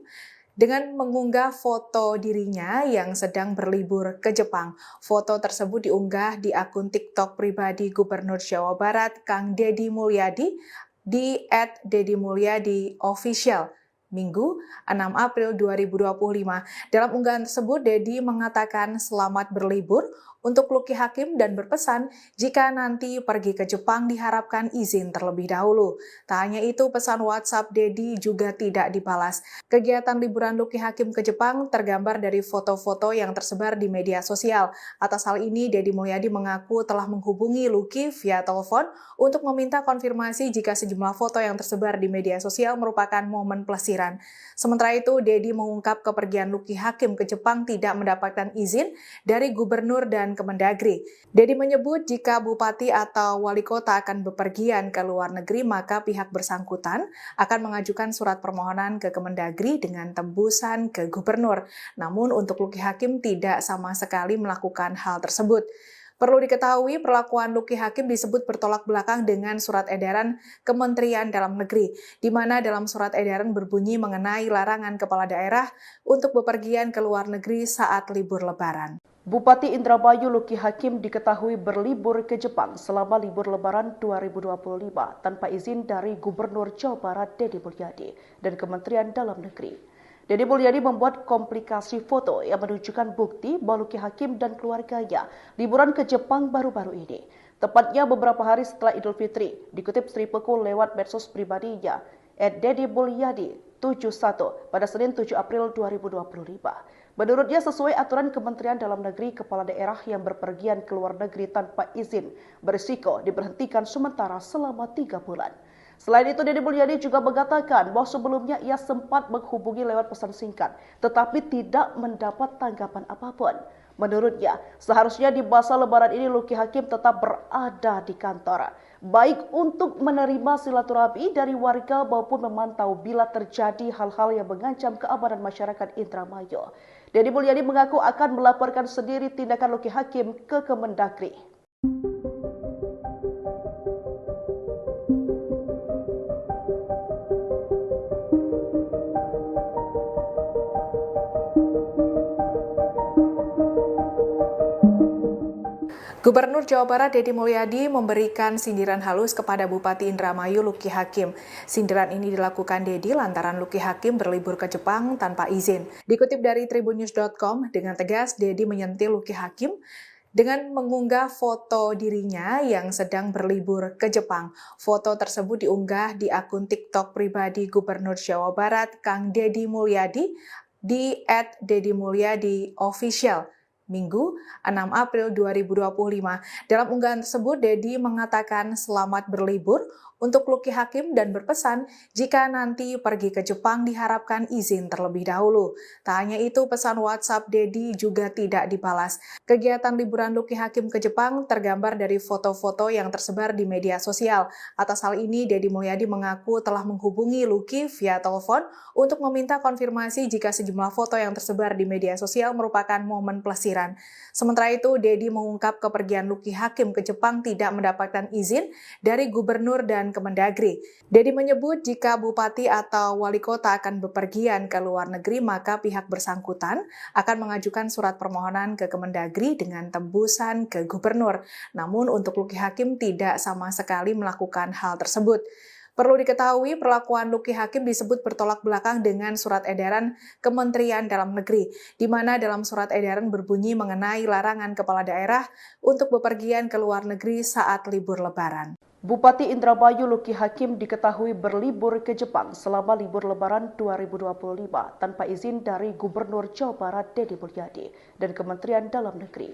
dengan mengunggah foto dirinya yang sedang berlibur ke Jepang. Foto tersebut diunggah di akun TikTok pribadi Gubernur Jawa Barat Kang Deddy Mulyadi di @deddymulyadi_official. Minggu, 6 April 2025. Dalam unggahan tersebut, Deddy mengatakan selamat berlibur untuk Luki Hakim dan berpesan jika nanti pergi ke Jepang diharapkan izin terlebih dahulu. Tak hanya itu, pesan WhatsApp Deddy juga tidak dibalas. Kegiatan liburan Luki Hakim ke Jepang tergambar dari foto-foto yang tersebar di media sosial. Atas hal ini, Deddy Mulyadi mengaku telah menghubungi Luki via telepon untuk meminta konfirmasi jika sejumlah foto yang tersebar di media sosial merupakan momen pelesiran. Sementara itu, Deddy mengungkap kepergian Luki Hakim ke Jepang tidak mendapatkan izin dari gubernur dan Kemendagri. Deddy menyebut jika bupati atau wali kota akan bepergian ke luar negeri, maka pihak bersangkutan akan mengajukan surat permohonan ke Kemendagri dengan tembusan ke gubernur. Namun untuk Luki Hakim tidak sama sekali melakukan hal tersebut. Perlu diketahui, perlakuan Luki Hakim disebut bertolak belakang dengan surat edaran Kementerian Dalam Negeri, di mana dalam surat edaran berbunyi mengenai larangan kepala daerah untuk bepergian ke luar negeri saat libur Lebaran.
Bupati Indramayu Luki Hakim diketahui berlibur ke Jepang selama libur Lebaran 2025 tanpa izin dari Gubernur Jawa Barat Deddy Mulyadi dan Kementerian Dalam Negeri. Deddy Mulyadi membuat komplikasi foto yang menunjukkan bukti bahwa Luki Hakim dan keluarganya liburan ke Jepang baru-baru ini. Tepatnya beberapa hari setelah Idul Fitri, dikutip Sri Peku lewat medsos pribadinya, @deddymulyadi71 pada Senin 7 April 2025. Menurutnya sesuai aturan Kementerian Dalam Negeri, kepala daerah yang berpergian ke luar negeri tanpa izin berisiko diberhentikan sementara selama 3 bulan. Selain itu, Deddy Mulyadi juga mengatakan bahwa sebelumnya ia sempat menghubungi lewat pesan singkat, tetapi tidak mendapat tanggapan apapun. Menurutnya, seharusnya di masa Lebaran ini Luki Hakim tetap berada di kantor, baik untuk menerima silaturahmi dari warga maupun memantau bila terjadi hal-hal yang mengancam keamanan masyarakat Indramayu. Deddy Mulyadi mengaku akan melaporkan sendiri tindakan Luki Hakim ke Kemendagri.
Gubernur Jawa Barat Deddy Mulyadi memberikan sindiran halus kepada Bupati Indramayu Luki Hakim. Sindiran ini dilakukan Deddy lantaran Luki Hakim berlibur ke Jepang tanpa izin. Dikutip dari tribunnews.com, dengan tegas Deddy menyentil Luki Hakim dengan mengunggah foto dirinya yang sedang berlibur ke Jepang. Foto tersebut diunggah di akun TikTok pribadi Gubernur Jawa Barat Kang Deddy Mulyadi di @deddymulyadi_official. Minggu, 6 April 2025. Dalam unggahan tersebut, Deddy mengatakan selamat berlibur untuk Luki Hakim dan berpesan jika nanti pergi ke Jepang diharapkan izin terlebih dahulu. Tak hanya itu, pesan WhatsApp Deddy juga tidak dibalas. Kegiatan liburan Luki Hakim ke Jepang tergambar dari foto-foto yang tersebar di media sosial. Atas hal ini, Deddy Mulyadi mengaku telah menghubungi Luki via telepon untuk meminta konfirmasi jika sejumlah foto yang tersebar di media sosial merupakan momen pelesiran. Sementara itu, Deddy mengungkap kepergian Luki Hakim ke Jepang tidak mendapatkan izin dari gubernur dan Kemendagri. Deddy menyebut jika bupati atau wali kota akan bepergian ke luar negeri, maka pihak bersangkutan akan mengajukan surat permohonan ke Kemendagri dengan tembusan ke gubernur. Namun untuk Luki Hakim tidak sama sekali melakukan hal tersebut. Perlu diketahui, perlakuan Luki Hakim disebut bertolak belakang dengan surat edaran Kementerian Dalam Negeri, di mana dalam surat edaran berbunyi mengenai larangan kepala daerah untuk bepergian ke luar negeri saat libur Lebaran.
Bupati Indramayu Luki Hakim diketahui berlibur ke Jepang selama libur Lebaran 2025 tanpa izin dari Gubernur Jawa Barat Deddy Mulyadi dan Kementerian Dalam Negeri.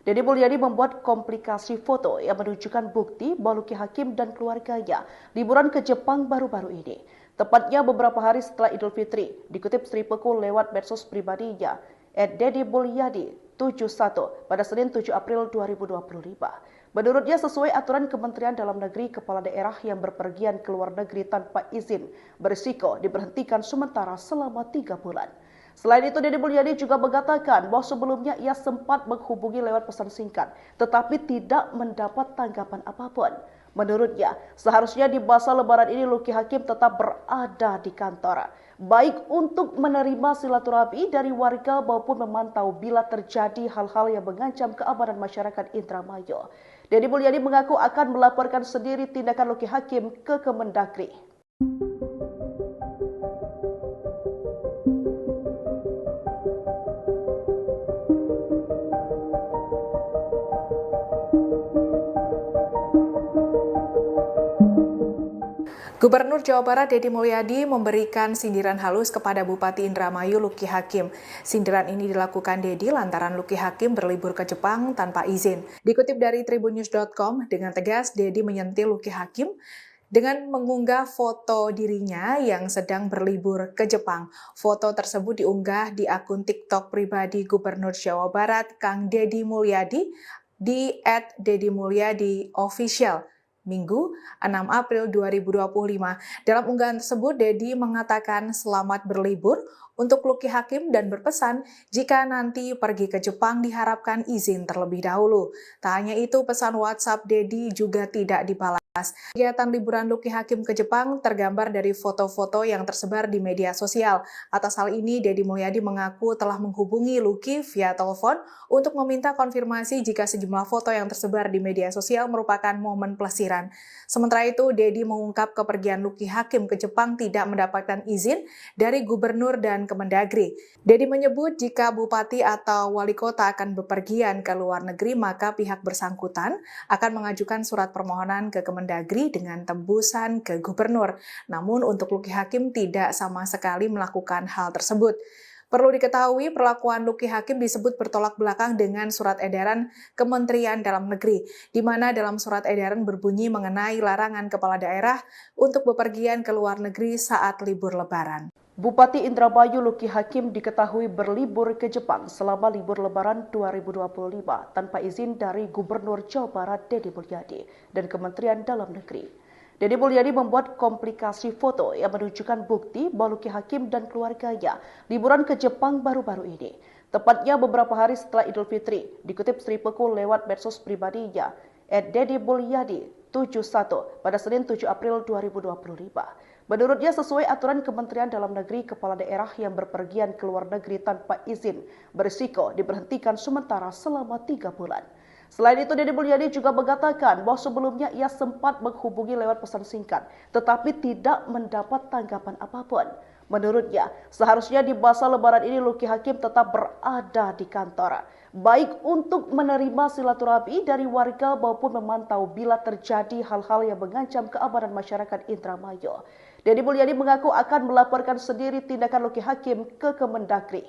Deddy Mulyadi membuat komplikasi foto yang menunjukkan bukti bahwa Luki Hakim dan keluarganya liburan ke Jepang baru-baru ini. Tepatnya beberapa hari setelah Idul Fitri, dikutip Sri Pekul lewat medsos pribadinya, @deddymulyadi71 pada Senin 7 April 2025. Menurutnya sesuai aturan Kementerian Dalam Negeri, kepala daerah yang berpergian ke luar negeri tanpa izin berisiko diberhentikan sementara selama 3 bulan. Selain itu, Deddy Mulyadi juga mengatakan bahwa sebelumnya ia sempat menghubungi lewat pesan singkat, tetapi tidak mendapat tanggapan apapun. Menurutnya, seharusnya di masa Lebaran ini Luki Hakim tetap berada di kantor, baik untuk menerima silaturahmi dari warga maupun memantau bila terjadi hal-hal yang mengancam keamanan masyarakat Indramayu. Deddy Mulyadi mengaku akan melaporkan sendiri tindakan Luki Hakim ke Kemendagri.
Gubernur Jawa Barat Deddy Mulyadi memberikan sindiran halus kepada Bupati Indramayu Luki Hakim. Sindiran ini dilakukan Deddy lantaran Luki Hakim berlibur ke Jepang tanpa izin. Dikutip dari tribunnews.com, dengan tegas Deddy menyentil Luki Hakim dengan mengunggah foto dirinya yang sedang berlibur ke Jepang. Foto tersebut diunggah di akun TikTok pribadi Gubernur Jawa Barat Kang Deddy Mulyadi di @deddymulyadi_official. Minggu, 6 April 2025. Dalam unggahan tersebut, Deddy mengatakan selamat berlibur untuk Luki Hakim dan berpesan jika nanti pergi ke Jepang diharapkan izin terlebih dahulu. Tak hanya itu, pesan WhatsApp Deddy juga tidak dibalas. Kegiatan liburan Luki Hakim ke Jepang tergambar dari foto-foto yang tersebar di media sosial. Atas hal ini, Deddy Mulyadi mengaku telah menghubungi Luki via telepon untuk meminta konfirmasi jika sejumlah foto yang tersebar di media sosial merupakan momen pelesiran. Sementara itu, Deddy mengungkap kepergian Luki Hakim ke Jepang tidak mendapatkan izin dari gubernur dan Kemendagri. Deddy menyebut jika bupati atau wali kota akan bepergian ke luar negeri, maka pihak bersangkutan akan mengajukan surat permohonan ke Kemendagri dengan tembusan ke gubernur. Namun untuk Luki Hakim tidak sama sekali melakukan hal tersebut. Perlu diketahui, perlakuan Luki Hakim disebut bertolak belakang dengan surat edaran Kementerian Dalam Negeri, di mana dalam surat edaran berbunyi mengenai larangan kepala daerah untuk bepergian ke luar negeri saat libur Lebaran.
Bupati Indramayu Luki Hakim diketahui berlibur ke Jepang selama libur Lebaran 2025 tanpa izin dari Gubernur Jawa Barat Deddy Mulyadi dan Kementerian Dalam Negeri. Deddy Mulyadi membuat komplikasi foto yang menunjukkan bukti bahwa Luki Hakim dan keluarganya liburan ke Jepang baru-baru ini. Tepatnya beberapa hari setelah Idul Fitri, dikutip Sri Peku lewat medsos pribadinya, @deddymulyadi71 pada Senin 7 April 2025. Menurutnya sesuai aturan Kementerian Dalam Negeri, kepala daerah yang berpergian ke luar negeri tanpa izin berisiko diberhentikan sementara selama 3 bulan. Selain itu, Deddy Mulyadi juga mengatakan bahwa sebelumnya ia sempat menghubungi lewat pesan singkat, tetapi tidak mendapat tanggapan apapun. Menurutnya, seharusnya di masa Lebaran ini Luki Hakim tetap berada di kantor, baik untuk menerima silaturahmi dari warga maupun memantau bila terjadi hal-hal yang mengancam keamanan masyarakat Indramayu. Deddy Mulyadi mengaku akan melaporkan sendiri tindakan Luki Hakim ke Kemendagri.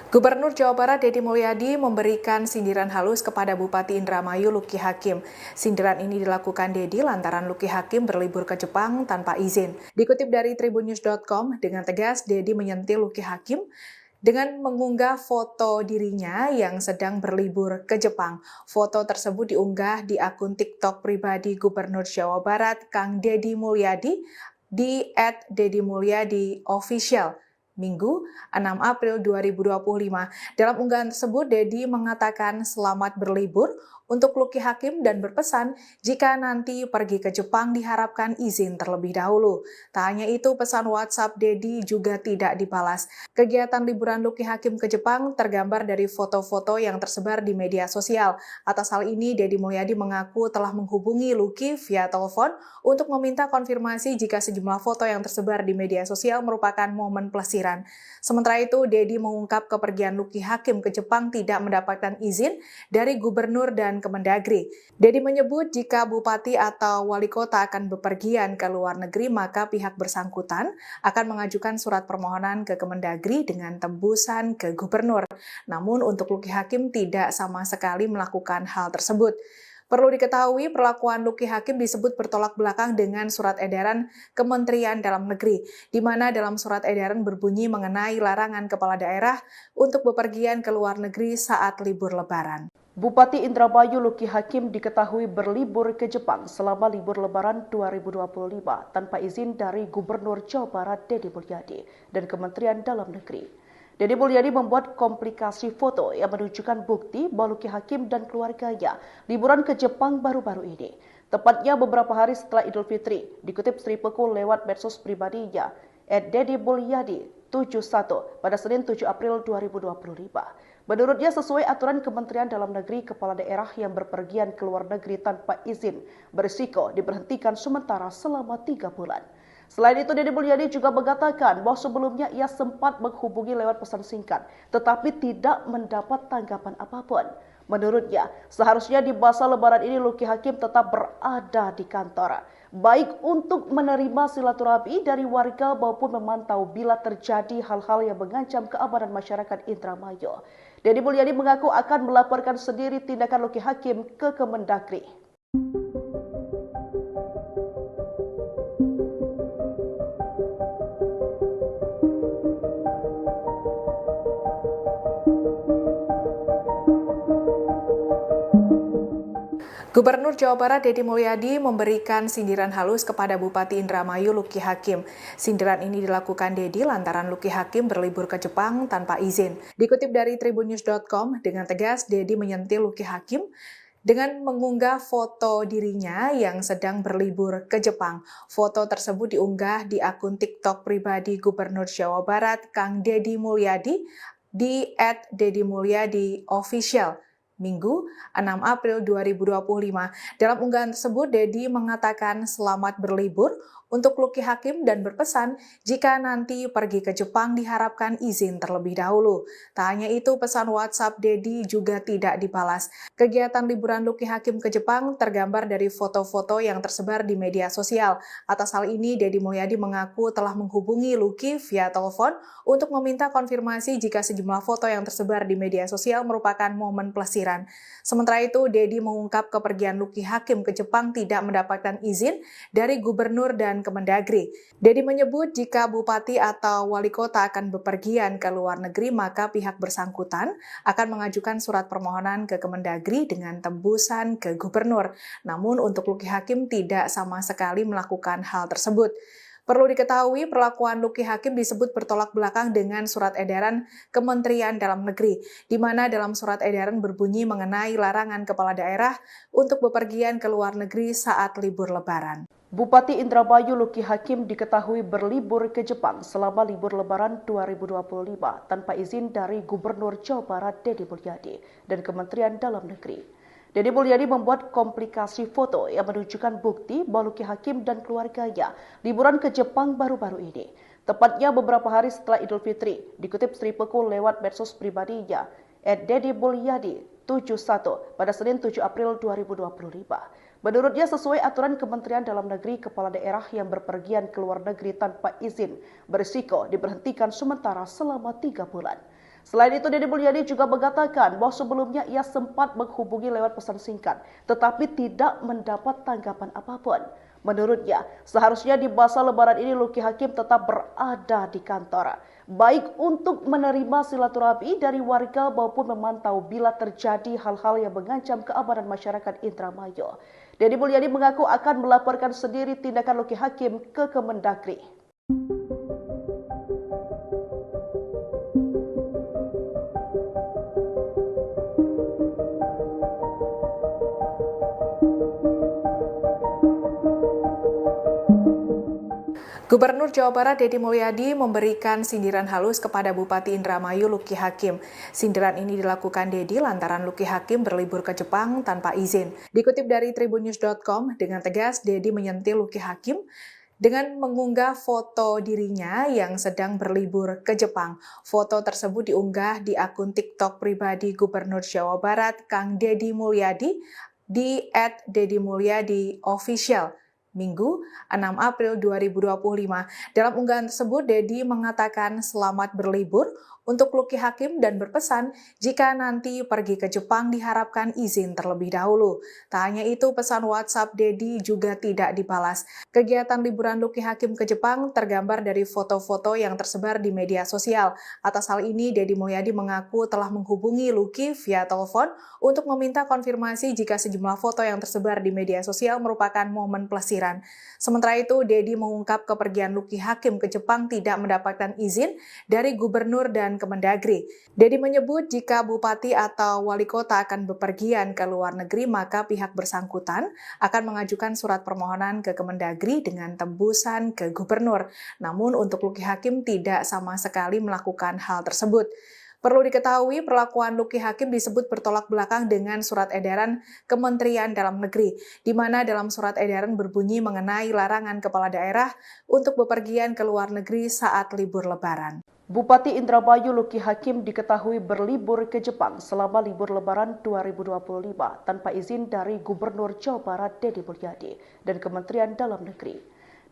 Gubernur Jawa Barat Deddy Mulyadi memberikan sindiran halus kepada Bupati Indramayu Luki Hakim. Sindiran ini dilakukan Deddy lantaran Luki Hakim berlibur ke Jepang tanpa izin. Dikutip dari tribunnews.com, dengan tegas Deddy menyentil Luki Hakim dengan mengunggah foto dirinya yang sedang berlibur ke Jepang. Foto tersebut diunggah di akun TikTok pribadi Gubernur Jawa Barat Kang Deddy Mulyadi di @deddymulyadi_official. Minggu, 6 April 2025. Dalam unggahan tersebut, Deddy mengatakan selamat berlibur untuk Luki Hakim dan berpesan jika nanti pergi ke Jepang diharapkan izin terlebih dahulu. Tak hanya itu, pesan WhatsApp Deddy juga tidak dibalas. Kegiatan liburan Luki Hakim ke Jepang tergambar dari foto-foto yang tersebar di media sosial. Atas hal ini, Deddy Mulyadi mengaku telah menghubungi Luki via telepon untuk meminta konfirmasi jika sejumlah foto yang tersebar di media sosial merupakan momen pelesiran. Sementara itu, Deddy mengungkap kepergian Luki Hakim ke Jepang tidak mendapatkan izin dari gubernur dan Kemendagri. Deddy menyebut jika bupati atau wali kota akan bepergian ke luar negeri, maka pihak bersangkutan akan mengajukan surat permohonan ke Kemendagri dengan tembusan ke gubernur. Namun untuk Luki Hakim tidak sama sekali melakukan hal tersebut. Perlu diketahui, perlakuan Luki Hakim disebut bertolak belakang dengan surat edaran Kementerian Dalam Negeri, di mana dalam surat edaran berbunyi mengenai larangan kepala daerah untuk bepergian ke luar negeri saat libur Lebaran.
Bupati Indramayu Luki Hakim diketahui berlibur ke Jepang selama libur Lebaran 2025 tanpa izin dari Gubernur Jawa Barat Deddy Mulyadi dan Kementerian Dalam Negeri. Deddy Mulyadi membuat komplikasi foto yang menunjukkan bukti bahwa Luki Hakim dan keluarganya liburan ke Jepang baru-baru ini. Tepatnya beberapa hari setelah Idul Fitri, dikutip Sri Peku lewat medsos pribadinya, @deddymulyadi71 pada Senin 7 April 2025. Menurutnya sesuai aturan Kementerian Dalam Negeri, kepala daerah yang berpergian ke luar negeri tanpa izin berisiko diberhentikan sementara selama 3 bulan. Selain itu, Deddy Mulyadi juga mengatakan bahwa sebelumnya ia sempat menghubungi lewat pesan singkat, tetapi tidak mendapat tanggapan apapun. Menurutnya, seharusnya di masa Lebaran ini Luki Hakim tetap berada di kantor, baik untuk menerima silaturahmi dari warga maupun memantau bila terjadi hal-hal yang mengancam keamanan masyarakat Indramayu. Deddy Mulyadi mengaku akan melaporkan sendiri tindakan Luki Hakim ke Kemendagri.
Gubernur Jawa Barat Deddy Mulyadi memberikan sindiran halus kepada Bupati Indramayu Luki Hakim. Sindiran ini dilakukan Deddy lantaran Luki Hakim berlibur ke Jepang tanpa izin. Dikutip dari tribunnews.com, dengan tegas Deddy menyentil Luki Hakim dengan mengunggah foto dirinya yang sedang berlibur ke Jepang. Foto tersebut diunggah di akun TikTok pribadi Gubernur Jawa Barat Kang Deddy Mulyadi di @deddymulyadi_official. Minggu, 6 April 2025. Dalam unggahan tersebut, Deddy mengatakan selamat berlibur untuk Luki Hakim dan berpesan jika nanti pergi ke Jepang diharapkan izin terlebih dahulu. Tak hanya itu, pesan WhatsApp Dedi juga tidak dibalas. Kegiatan liburan Luki Hakim ke Jepang tergambar dari foto-foto yang tersebar di media sosial. Atas hal ini, Deddy Mulyadi mengaku telah menghubungi Luki via telepon untuk meminta konfirmasi jika sejumlah foto yang tersebar di media sosial merupakan momen pelesiran. Sementara itu, Deddy mengungkap kepergian Luki Hakim ke Jepang tidak mendapatkan izin dari gubernur dan Kemendagri. Deddy menyebut jika bupati atau wali kota akan bepergian ke luar negeri, maka pihak bersangkutan akan mengajukan surat permohonan ke Kemendagri dengan tembusan ke gubernur. Namun untuk Luki Hakim tidak sama sekali melakukan hal tersebut. Perlu diketahui, perlakuan Luki Hakim disebut bertolak belakang dengan surat edaran Kementerian Dalam Negeri, di mana dalam surat edaran berbunyi mengenai larangan kepala daerah untuk bepergian ke luar negeri saat libur Lebaran.
Bupati Indramayu Luki Hakim diketahui berlibur ke Jepang selama libur Lebaran 2025 tanpa izin dari Gubernur Jawa Barat Deddy Mulyadi dan Kementerian Dalam Negeri. Deddy Mulyadi membuat komplikasi foto yang menunjukkan bukti bahwa Luki Hakim dan keluarganya liburan ke Jepang baru-baru ini. Tepatnya beberapa hari setelah Idul Fitri, dikutip Sri Pekul lewat medsos pribadinya, @deddymulyadi71 pada Senin 7 April 2025. Menurutnya sesuai aturan Kementerian Dalam Negeri, kepala daerah yang berpergian ke luar negeri tanpa izin berisiko diberhentikan sementara selama 3 bulan. Selain itu, Deddy Mulyadi juga mengatakan bahwa sebelumnya ia sempat menghubungi lewat pesan singkat, tetapi tidak mendapat tanggapan apapun. Menurutnya, seharusnya di masa Lebaran ini Luki Hakim tetap berada di kantor, baik untuk menerima silaturahmi dari warga maupun memantau bila terjadi hal-hal yang mengancam keamanan masyarakat Indramayu. Deddy Mulyadi mengaku akan melaporkan sendiri tindakan Luki Hakim ke Kemendagri.
Gubernur Jawa Barat Deddy Mulyadi memberikan sindiran halus kepada Bupati Indramayu Luki Hakim. Sindiran ini dilakukan Deddy lantaran Luki Hakim berlibur ke Jepang tanpa izin. Dikutip dari tribunnews.com, dengan tegas Deddy menyentil Luki Hakim dengan mengunggah foto dirinya yang sedang berlibur ke Jepang. Foto tersebut diunggah di akun TikTok pribadi Gubernur Jawa Barat Kang Deddy Mulyadi di @deddymulyadi_official. Minggu 6 April 2025. Dalam unggahan tersebut, Deddy mengatakan selamat berlibur untuk Luki Hakim dan berpesan jika nanti pergi ke Jepang diharapkan izin terlebih dahulu. Tak hanya itu, pesan WhatsApp Deddy juga tidak dibalas. Kegiatan liburan Luki Hakim ke Jepang tergambar dari foto-foto yang tersebar di media sosial. Atas hal ini, Deddy Mulyadi mengaku telah menghubungi Luki via telepon untuk meminta konfirmasi jika sejumlah foto yang tersebar di media sosial merupakan momen pelesiran. Sementara itu, Deddy mengungkap kepergian Luki Hakim ke Jepang tidak mendapatkan izin dari gubernur dan Kemendagri. Deddy menyebut jika bupati atau wali kota akan bepergian ke luar negeri, maka pihak bersangkutan akan mengajukan surat permohonan ke Kemendagri dengan tembusan ke gubernur. Namun untuk Luki Hakim tidak sama sekali melakukan hal tersebut. Perlu diketahui, perlakuan Luki Hakim disebut bertolak belakang dengan surat edaran Kementerian Dalam Negeri, di mana dalam surat edaran berbunyi mengenai larangan kepala daerah untuk bepergian ke luar negeri saat libur Lebaran.
Bupati Indramayu Luki Hakim diketahui berlibur ke Jepang selama libur Lebaran 2025 tanpa izin dari Gubernur Jawa Barat Deddy Mulyadi dan Kementerian Dalam Negeri.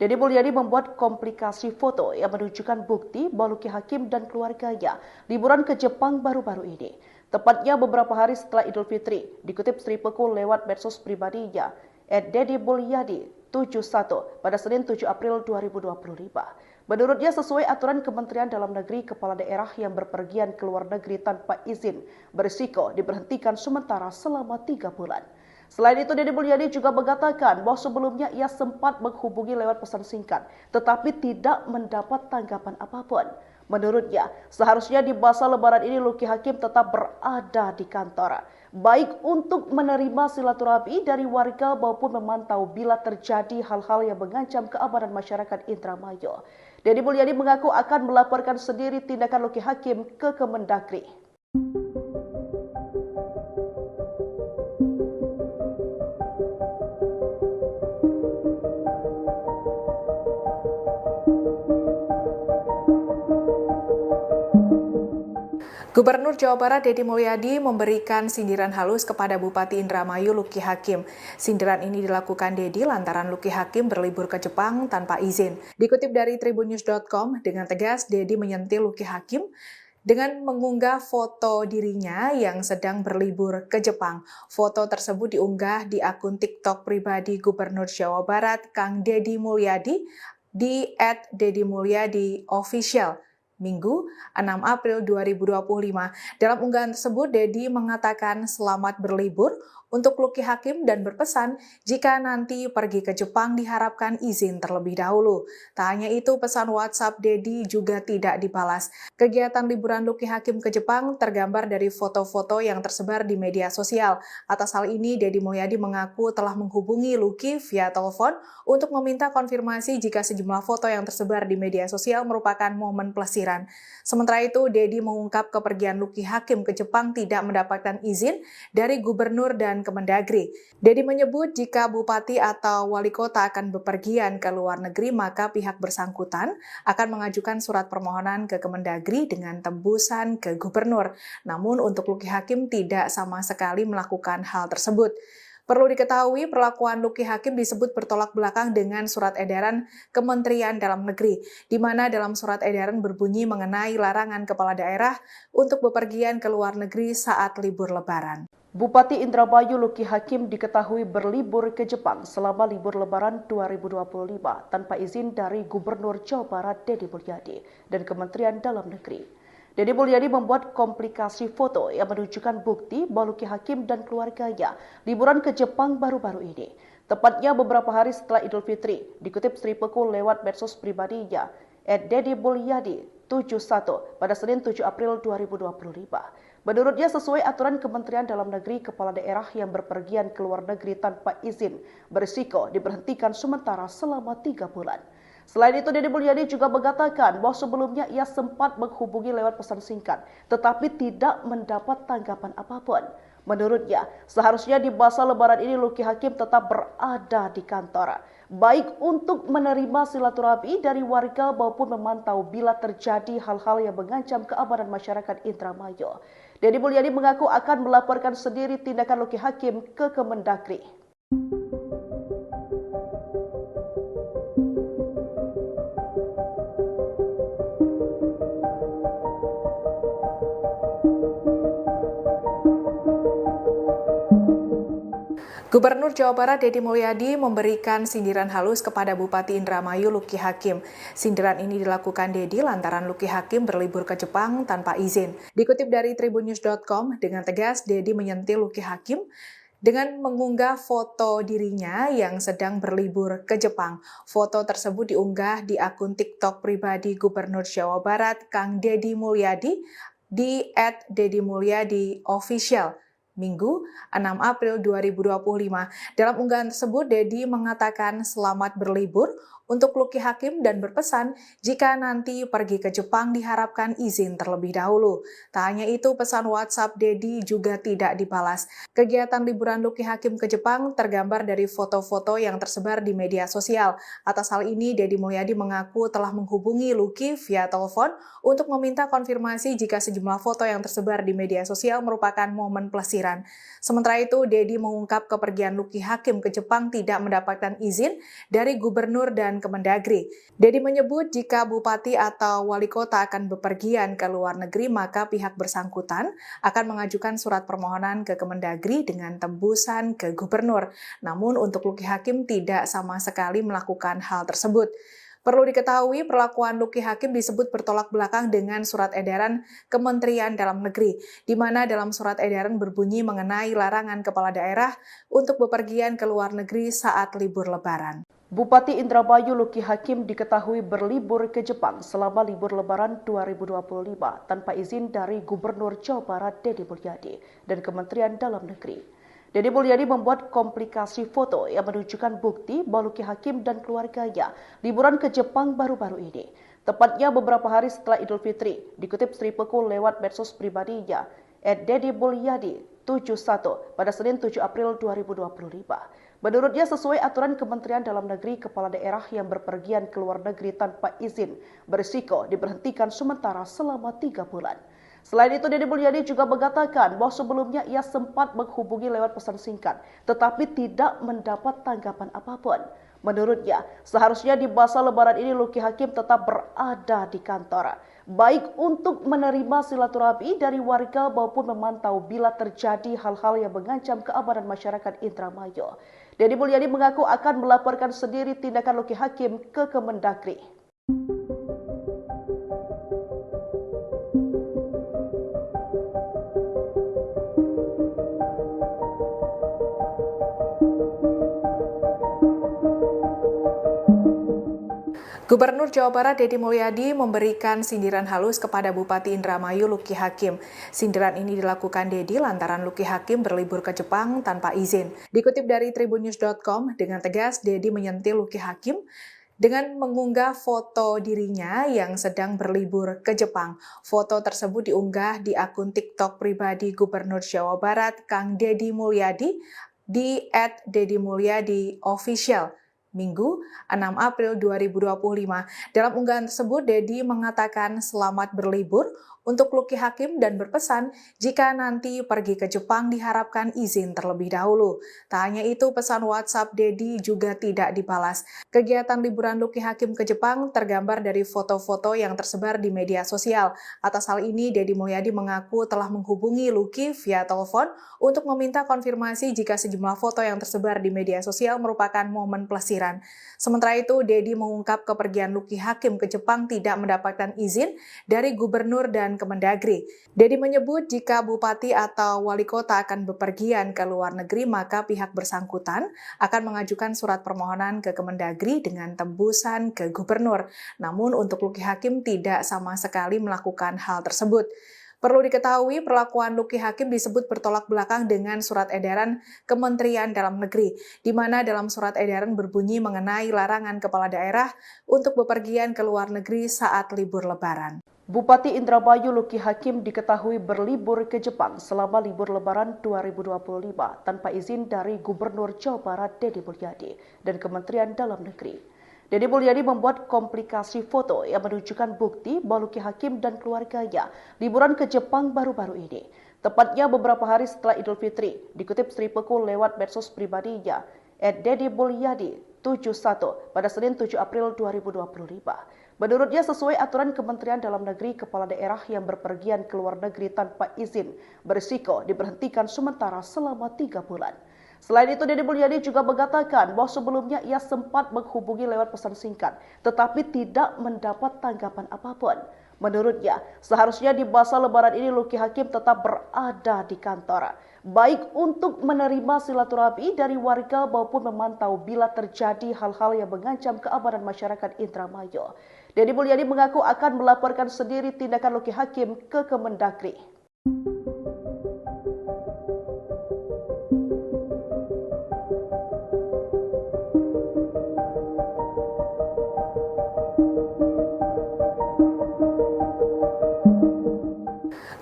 Deddy Mulyadi membuat komplikasi foto yang menunjukkan bukti bahwa Luki Hakim dan keluarganya liburan ke Jepang baru-baru ini. Tepatnya beberapa hari setelah Idul Fitri, dikutip Sri Pekul lewat medsos pribadinya, @deddymulyadi71 pada Senin 7 April 2025. Menurutnya sesuai aturan Kementerian Dalam Negeri, kepala daerah yang berpergian ke luar negeri tanpa izin berisiko diberhentikan sementara selama 3 bulan. Selain itu, Deddy Mulyadi juga mengatakan bahwa sebelumnya ia sempat menghubungi lewat pesan singkat, tetapi tidak mendapat tanggapan apapun. Menurutnya, seharusnya di masa Lebaran ini Luki Hakim tetap berada di kantor, baik untuk menerima silaturahmi dari warga maupun memantau bila terjadi hal-hal yang mengancam keamanan masyarakat Indramayu. Deddy Mulyadi mengaku akan melaporkan sendiri tindakan Luki Hakim ke Kemendagri.
Gubernur Jawa Barat Deddy Mulyadi memberikan sindiran halus kepada Bupati Indramayu Luki Hakim. Sindiran ini dilakukan Deddy lantaran Luki Hakim berlibur ke Jepang tanpa izin. Dikutip dari tribunnews.com, dengan tegas Deddy menyentil Luki Hakim dengan mengunggah foto dirinya yang sedang berlibur ke Jepang. Foto tersebut diunggah di akun TikTok pribadi Gubernur Jawa Barat Kang Deddy Mulyadi di @deddymulyadi_official. Minggu, 6 April 2025. Dalam unggahan tersebut, Deddy mengatakan selamat berlibur untuk Luki Hakim dan berpesan jika nanti pergi ke Jepang diharapkan izin terlebih dahulu. Tak hanya itu, pesan WhatsApp Deddy juga tidak dibalas. Kegiatan liburan Luki Hakim ke Jepang tergambar dari foto-foto yang tersebar di media sosial. Atas hal ini, Deddy Mulyadi mengaku telah menghubungi Luki via telepon untuk meminta konfirmasi jika sejumlah foto yang tersebar di media sosial merupakan momen pelesiran. Sementara itu, Deddy mengungkap kepergian Luki Hakim ke Jepang tidak mendapatkan izin dari gubernur dan Kemendagri. Deddy menyebut jika bupati atau wali kota akan bepergian ke luar negeri, maka pihak bersangkutan akan mengajukan surat permohonan ke Kemendagri dengan tembusan ke gubernur. Namun untuk Luki Hakim tidak sama sekali melakukan hal tersebut. Perlu diketahui, perlakuan Luki Hakim disebut bertolak belakang dengan surat edaran Kementerian Dalam Negeri, di mana dalam surat edaran berbunyi mengenai larangan kepala daerah untuk bepergian ke luar negeri saat libur Lebaran.
Bupati Indramayu Luki Hakim diketahui berlibur ke Jepang selama libur Lebaran 2025 tanpa izin dari Gubernur Jawa Barat Deddy Mulyadi dan Kementerian Dalam Negeri. Deddy Mulyadi membuat komplikasi foto yang menunjukkan bukti bahwa Luki Hakim dan keluarganya liburan ke Jepang baru-baru ini. Tepatnya beberapa hari setelah Idul Fitri, dikutip Sri Peku lewat medsos pribadinya, @deddymulyadi71 pada Senin 7 April 2025. Menurutnya sesuai aturan Kementerian Dalam Negeri, kepala daerah yang berpergian ke luar negeri tanpa izin berisiko diberhentikan sementara selama 3 bulan. Selain itu, Deddy Mulyadi juga mengatakan bahwa sebelumnya ia sempat menghubungi lewat pesan singkat, tetapi tidak mendapat tanggapan apapun. Menurutnya, seharusnya di masa Lebaran ini Luki Hakim tetap berada di kantor, baik untuk menerima silaturahmi dari warga maupun memantau bila terjadi hal-hal yang mengancam keamanan masyarakat Indramayu. Deddy Mulyadi mengaku akan melaporkan sendiri tindakan Luki Hakim ke Kemendagri.
Gubernur Jawa Barat Deddy Mulyadi memberikan sindiran halus kepada Bupati Indramayu Luki Hakim. Sindiran ini dilakukan Deddy lantaran Luki Hakim berlibur ke Jepang tanpa izin. Dikutip dari tribunnews.com, dengan tegas Deddy menyentil Luki Hakim dengan mengunggah foto dirinya yang sedang berlibur ke Jepang. Foto tersebut diunggah di akun TikTok pribadi Gubernur Jawa Barat Kang Deddy Mulyadi di @deddymulyadi_official. Minggu, 6 April 2025. Dalam unggahan tersebut, Deddy mengatakan selamat berlibur untuk Luki Hakim dan berpesan jika nanti pergi ke Jepang diharapkan izin terlebih dahulu. Tak hanya itu, pesan WhatsApp Deddy juga tidak dibalas. Kegiatan liburan Luki Hakim ke Jepang tergambar dari foto-foto yang tersebar di media sosial. Atas hal ini, Deddy Mulyadi mengaku telah menghubungi Luki via telepon untuk meminta konfirmasi jika sejumlah foto yang tersebar di media sosial merupakan momen pelesiran. Sementara itu, Deddy mengungkap kepergian Luki Hakim ke Jepang tidak mendapatkan izin dari gubernur dan Kemendagri. Deddy menyebut jika bupati atau wali kota akan bepergian ke luar negeri, maka pihak bersangkutan akan mengajukan surat permohonan ke Kemendagri dengan tembusan ke gubernur. Namun untuk Luki Hakim tidak sama sekali melakukan hal tersebut. Perlu diketahui, perlakuan Luki Hakim disebut bertolak belakang dengan surat edaran Kementerian Dalam Negeri, di mana dalam surat edaran berbunyi mengenai larangan kepala daerah untuk bepergian ke luar negeri saat libur Lebaran.
Bupati Indramayu Luki Hakim diketahui berlibur ke Jepang selama libur Lebaran 2025 tanpa izin dari Gubernur Jawa Barat Deddy Mulyadi dan Kementerian Dalam Negeri. Deddy Mulyadi membuat komplikasi foto yang menunjukkan bukti bahwa Luki Hakim dan keluarganya liburan ke Jepang baru-baru ini. Tepatnya beberapa hari setelah Idul Fitri, dikutip Sri Peku lewat medsos pribadinya, @deddymulyadi71 pada Senin 7 April 2025. Menurutnya sesuai aturan Kementerian Dalam Negeri, kepala daerah yang berpergian ke luar negeri tanpa izin berisiko diberhentikan sementara selama 3 bulan. Selain itu, Deddy Mulyadi juga mengatakan bahwa sebelumnya ia sempat menghubungi lewat pesan singkat, tetapi tidak mendapat tanggapan apapun. Menurutnya, seharusnya di masa Lebaran ini Luki Hakim tetap berada di kantor, baik untuk menerima silaturahmi dari warga maupun memantau bila terjadi hal-hal yang mengancam keamanan masyarakat Indramayu. Deddy Mulyadi mengaku akan melaporkan sendiri tindakan Luki Hakim ke Kemendagri.
Gubernur Jawa Barat Deddy Mulyadi memberikan sindiran halus kepada Bupati Indramayu Luki Hakim. Sindiran ini dilakukan Deddy lantaran Luki Hakim berlibur ke Jepang tanpa izin. Dikutip dari tribunnews.com, dengan tegas Deddy menyentil Luki Hakim dengan mengunggah foto dirinya yang sedang berlibur ke Jepang. Foto tersebut diunggah di akun TikTok pribadi Gubernur Jawa Barat Kang Deddy Mulyadi di @deddymulyadi_official. Minggu, 6 April 2025. Dalam unggahan tersebut, Deddy mengatakan selamat berlibur untuk Luki Hakim dan berpesan jika nanti pergi ke Jepang diharapkan izin terlebih dahulu. Tak hanya itu, pesan WhatsApp Deddy juga tidak dibalas. Kegiatan liburan Luki Hakim ke Jepang tergambar dari foto-foto yang tersebar di media sosial. Atas hal ini, Deddy Mulyadi mengaku telah menghubungi Luki via telepon untuk meminta konfirmasi jika sejumlah foto yang tersebar di media sosial merupakan momen pelesiran. Sementara itu, Deddy mengungkap kepergian Luki Hakim ke Jepang tidak mendapatkan izin dari gubernur dan Kemendagri. Deddy menyebut jika bupati atau wali kota akan bepergian ke luar negeri, maka pihak bersangkutan akan mengajukan surat permohonan ke Kemendagri dengan tembusan ke gubernur. Namun untuk Luki Hakim tidak sama sekali melakukan hal tersebut. Perlu diketahui, perlakuan Luki Hakim disebut bertolak belakang dengan surat edaran Kementerian Dalam Negeri, di mana dalam surat edaran berbunyi mengenai larangan kepala daerah untuk bepergian ke luar negeri saat libur Lebaran.
Bupati Indramayu Luki Hakim diketahui berlibur ke Jepang selama libur Lebaran 2025 tanpa izin dari Gubernur Jawa Barat Deddy Mulyadi dan Kementerian Dalam Negeri. Deddy Mulyadi membuat komplikasi foto yang menunjukkan bukti bahwa Luki Hakim dan keluarganya liburan ke Jepang baru-baru ini. Tepatnya beberapa hari setelah Idul Fitri, dikutip Sri Pekul lewat medsos pribadinya, @deddymulyadi71 pada Senin 7 April 2025. Menurutnya sesuai aturan Kementerian Dalam Negeri, kepala daerah yang berpergian ke luar negeri tanpa izin berisiko diberhentikan sementara selama 3 bulan. Selain itu, Deddy Mulyadi juga mengatakan bahwa sebelumnya ia sempat menghubungi lewat pesan singkat, tetapi tidak mendapat tanggapan apapun. Menurutnya, seharusnya di masa Lebaran ini Luki Hakim tetap berada di kantor, baik untuk menerima silaturahmi dari warga maupun memantau bila terjadi hal-hal yang mengancam keamanan masyarakat Indramayu. Deddy Mulyadi mengaku akan melaporkan sendiri tindakan Luki Hakim ke Kemendagri.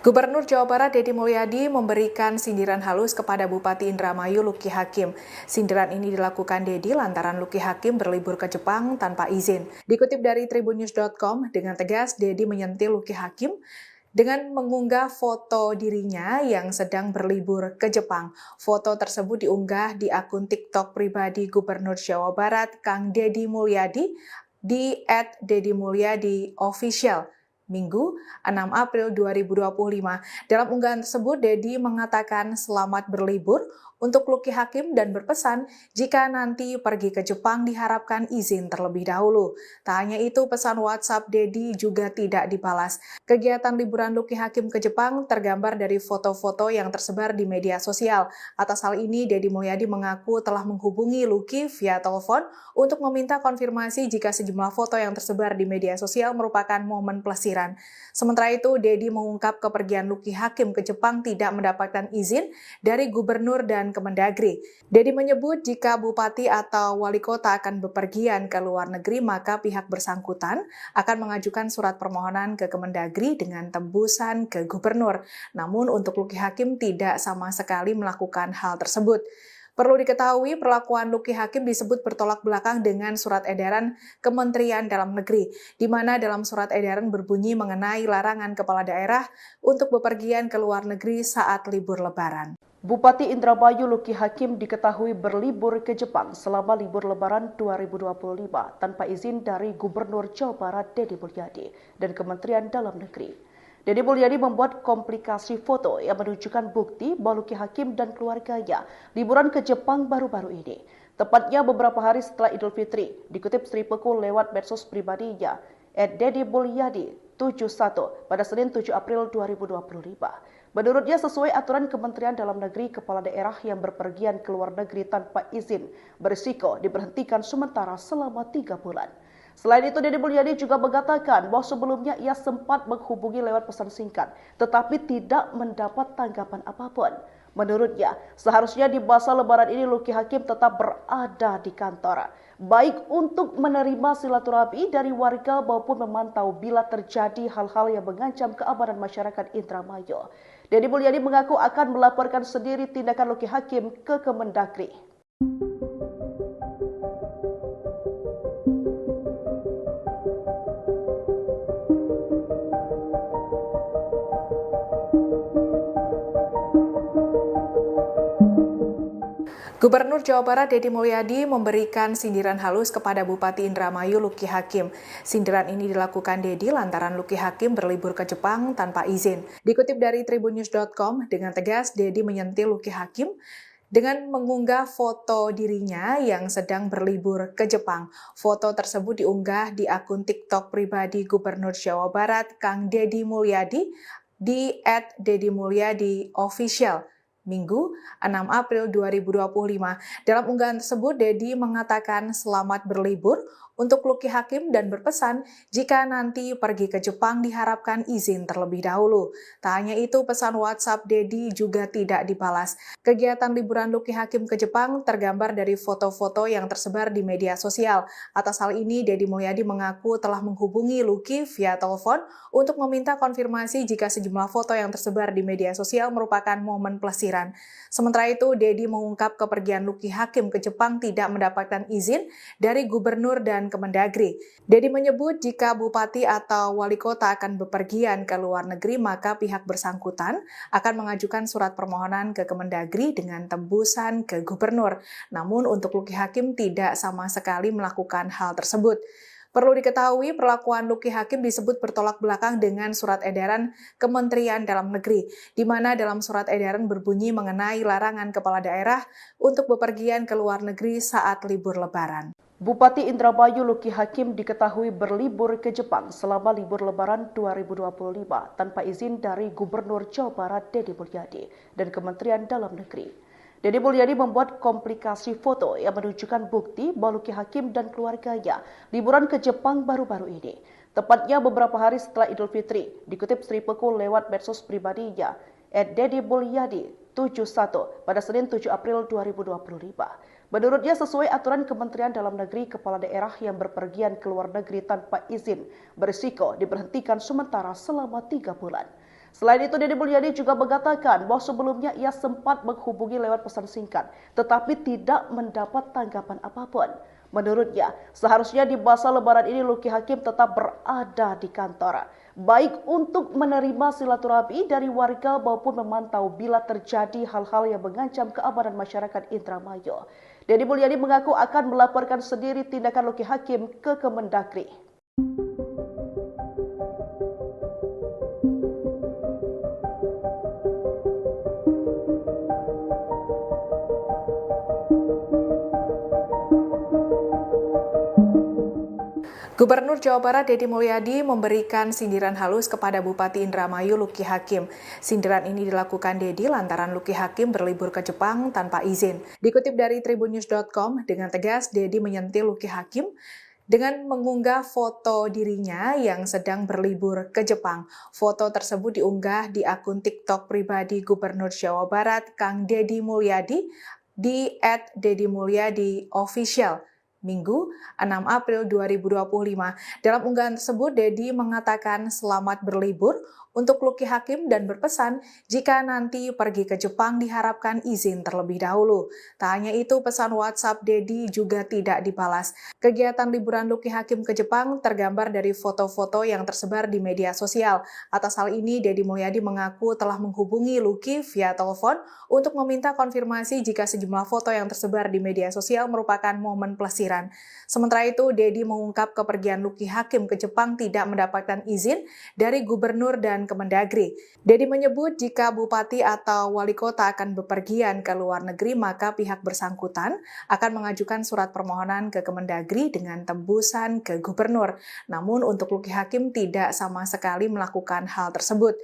Gubernur Jawa Barat Deddy Mulyadi memberikan sindiran halus kepada Bupati Indramayu Luki Hakim. Sindiran ini dilakukan Deddy lantaran Luki Hakim berlibur ke Jepang tanpa izin. Dikutip dari tribunnews.com, dengan tegas Deddy menyentil Luki Hakim dengan mengunggah foto dirinya yang sedang berlibur ke Jepang. Foto tersebut diunggah di akun TikTok pribadi Gubernur Jawa Barat Kang Deddy Mulyadi di @deddymulyadi_official. Minggu, 6 April 2025. Dalam unggahan tersebut, Deddy mengatakan selamat berlibur untuk Luki Hakim dan berpesan jika nanti pergi ke Jepang diharapkan izin terlebih dahulu. Tak hanya itu, pesan WhatsApp Deddy juga tidak dibalas. Kegiatan liburan Luki Hakim ke Jepang tergambar dari foto-foto yang tersebar di media sosial. Atas hal ini, Deddy Mulyadi mengaku telah menghubungi Luki via telepon untuk meminta konfirmasi jika sejumlah foto yang tersebar di media sosial merupakan momen pelesiran. Sementara itu, Deddy mengungkap kepergian Luki Hakim ke Jepang tidak mendapatkan izin dari gubernur dan Kemendagri. Deddy menyebut jika bupati atau wali kota akan bepergian ke luar negeri, maka pihak bersangkutan akan mengajukan surat permohonan ke Kemendagri dengan tembusan ke gubernur. Namun untuk Luki Hakim tidak sama sekali melakukan hal tersebut. Perlu diketahui, perlakuan Luki Hakim disebut bertolak belakang dengan surat edaran Kementerian Dalam Negeri, di mana dalam surat edaran berbunyi mengenai larangan kepala daerah untuk bepergian ke luar negeri saat libur Lebaran.
Bupati Indramayu Luki Hakim diketahui berlibur ke Jepang selama libur Lebaran 2025 tanpa izin dari Gubernur Jawa Barat Deddy Mulyadi dan Kementerian Dalam Negeri. Deddy Mulyadi membuat komplikasi foto yang menunjukkan bukti bahwa Luki Hakim dan keluarganya liburan ke Jepang baru-baru ini. Tepatnya beberapa hari setelah Idul Fitri, dikutip Sri Peku lewat medsos pribadinya, @deddymulyadi71 pada Senin 7 April 2025. Menurutnya sesuai aturan Kementerian Dalam Negeri, kepala daerah yang berpergian ke luar negeri tanpa izin berisiko diberhentikan sementara selama 3 bulan. Selain itu, Deddy Mulyadi juga mengatakan bahwa sebelumnya ia sempat menghubungi lewat pesan singkat, tetapi tidak mendapat tanggapan apapun. Menurutnya, seharusnya di masa Lebaran ini Luki Hakim tetap berada di kantor, baik untuk menerima silaturahmi dari warga maupun memantau bila terjadi hal-hal yang mengancam keamanan masyarakat Indramayu. Deddy Mulyadi mengaku akan melaporkan sendiri tindakan Luki Hakim ke Kemendagri.
Gubernur Jawa Barat Deddy Mulyadi memberikan sindiran halus kepada Bupati Indramayu Luki Hakim. Sindiran ini dilakukan Deddy lantaran Luki Hakim berlibur ke Jepang tanpa izin. Dikutip dari tribunnews.com, dengan tegas Deddy menyentil Luki Hakim dengan mengunggah foto dirinya yang sedang berlibur ke Jepang. Foto tersebut diunggah di akun TikTok pribadi Gubernur Jawa Barat Kang Deddy Mulyadi di @deddymulyadi_official. Minggu, 6 April 2025. Dalam unggahan tersebut, Deddy mengatakan selamat berlibur untuk Luki Hakim dan berpesan jika nanti pergi ke Jepang diharapkan izin terlebih dahulu. Tak hanya itu, pesan WhatsApp Deddy juga tidak dibalas. Kegiatan liburan Luki Hakim ke Jepang tergambar dari foto-foto yang tersebar di media sosial. Atas hal ini, Deddy Mulyadi mengaku telah menghubungi Luki via telepon untuk meminta konfirmasi jika sejumlah foto yang tersebar di media sosial merupakan momen plesiran. Sementara itu, Deddy mengungkap kepergian Luki Hakim ke Jepang tidak mendapatkan izin dari Gubernur dan Kemendagri. Deddy menyebut jika bupati atau wali kota akan bepergian ke luar negeri, maka pihak bersangkutan akan mengajukan surat permohonan ke Kemendagri dengan tembusan ke Gubernur. Namun untuk Luki Hakim tidak sama sekali melakukan hal tersebut. Perlu diketahui, perlakuan Luki Hakim disebut bertolak belakang dengan surat edaran Kementerian Dalam Negeri, di mana dalam surat edaran berbunyi mengenai larangan kepala daerah untuk bepergian ke luar negeri saat libur Lebaran.
Bupati Indramayu Luki Hakim diketahui berlibur ke Jepang selama libur Lebaran 2025 tanpa izin dari Gubernur Jawa Barat Deddy Mulyadi dan Kementerian Dalam Negeri. Deddy Mulyadi membuat komplikasi foto yang menunjukkan bukti bahwa Luki Hakim dan keluarganya liburan ke Jepang baru-baru ini. Tepatnya beberapa hari setelah Idul Fitri, dikutip Sri Peku lewat medsos pribadinya, @deddymulyadi71 pada Senin 7 April 2025. Menurutnya sesuai aturan Kementerian Dalam Negeri, kepala daerah yang berpergian ke luar negeri tanpa izin berisiko diberhentikan sementara selama 3 bulan. Selain itu, Deddy Mulyadi juga mengatakan bahwa sebelumnya ia sempat menghubungi lewat pesan singkat, tetapi tidak mendapat tanggapan apapun. Menurutnya, seharusnya di masa Lebaran ini Luki Hakim tetap berada di kantor, baik untuk menerima silaturahmi dari warga maupun memantau bila terjadi hal-hal yang mengancam keamanan masyarakat Indramayu. Deddy Mulyadi mengaku akan melaporkan sendiri tindakan Luki Hakim ke Kemendagri.
Gubernur Jawa Barat Deddy Mulyadi memberikan sindiran halus kepada Bupati Indramayu Luki Hakim. Sindiran ini dilakukan Deddy lantaran Luki Hakim berlibur ke Jepang tanpa izin. Dikutip dari tribunnews.com, dengan tegas Deddy menyentil Luki Hakim dengan mengunggah foto dirinya yang sedang berlibur ke Jepang. Foto tersebut diunggah di akun TikTok pribadi Gubernur Jawa Barat Kang Deddy Mulyadi di @deddymulyadi_official. Minggu, 6 April 2025. Dalam unggahan tersebut, Deddy mengatakan selamat berlibur untuk Luki Hakim dan berpesan jika nanti pergi ke Jepang diharapkan izin terlebih dahulu. Tak hanya itu, pesan WhatsApp Dedi juga tidak dibalas. Kegiatan liburan Luki Hakim ke Jepang tergambar dari foto-foto yang tersebar di media sosial. Atas hal ini, Deddy Mulyadi mengaku telah menghubungi Luki via telepon untuk meminta konfirmasi jika sejumlah foto yang tersebar di media sosial merupakan momen pelesiran. Sementara itu, Deddy mengungkap kepergian Luki Hakim ke Jepang tidak mendapatkan izin dari Gubernur dan Kemendagri. Deddy menyebut jika bupati atau wali kota akan bepergian ke luar negeri, maka pihak bersangkutan akan mengajukan surat permohonan ke Kemendagri dengan tembusan ke Gubernur. Namun untuk Luki Hakim tidak sama sekali melakukan hal tersebut.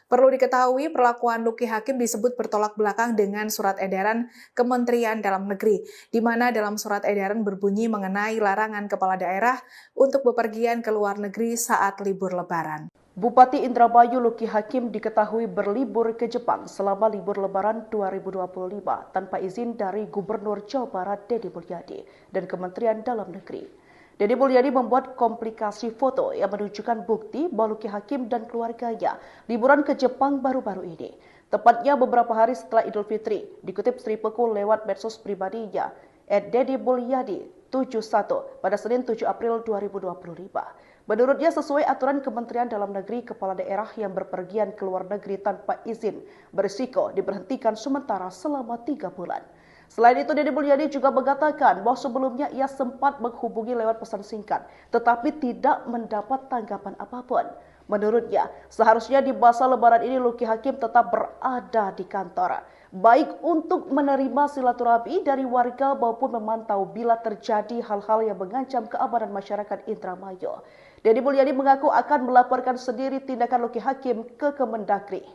Perlu diketahui, perlakuan Luki Hakim disebut bertolak belakang dengan surat edaran Kementerian Dalam Negeri, di mana dalam surat edaran berbunyi mengenai larangan kepala daerah untuk bepergian ke luar negeri saat libur Lebaran.
Bupati Indramayu Luki Hakim diketahui berlibur ke Jepang selama libur Lebaran 2025 tanpa izin dari Gubernur Jawa Barat Deddy Mulyadi dan Kementerian Dalam Negeri. Deddy Mulyadi membuat komplikasi foto yang menunjukkan bukti bahwa Luki Hakim dan keluarganya liburan ke Jepang baru-baru ini. Tepatnya beberapa hari setelah Idul Fitri, dikutip Sri Pekul lewat medsos pribadinya, @deddymulyadi71 pada Senin 7 April 2025. Menurutnya sesuai aturan Kementerian Dalam Negeri, kepala daerah yang berpergian ke luar negeri tanpa izin berisiko diberhentikan sementara selama 3 bulan. Selain itu, Deddy Mulyadi juga mengatakan bahwa sebelumnya ia sempat menghubungi lewat pesan singkat, tetapi tidak mendapat tanggapan apapun. Menurutnya, seharusnya di masa Lebaran ini Luki Hakim tetap berada di kantor, baik untuk menerima silaturahmi dari warga maupun memantau bila terjadi hal-hal yang mengancam keamanan masyarakat Indramayu. Deddy Mulyadi mengaku akan melaporkan sendiri tindakan Luki Hakim ke Kemendagri.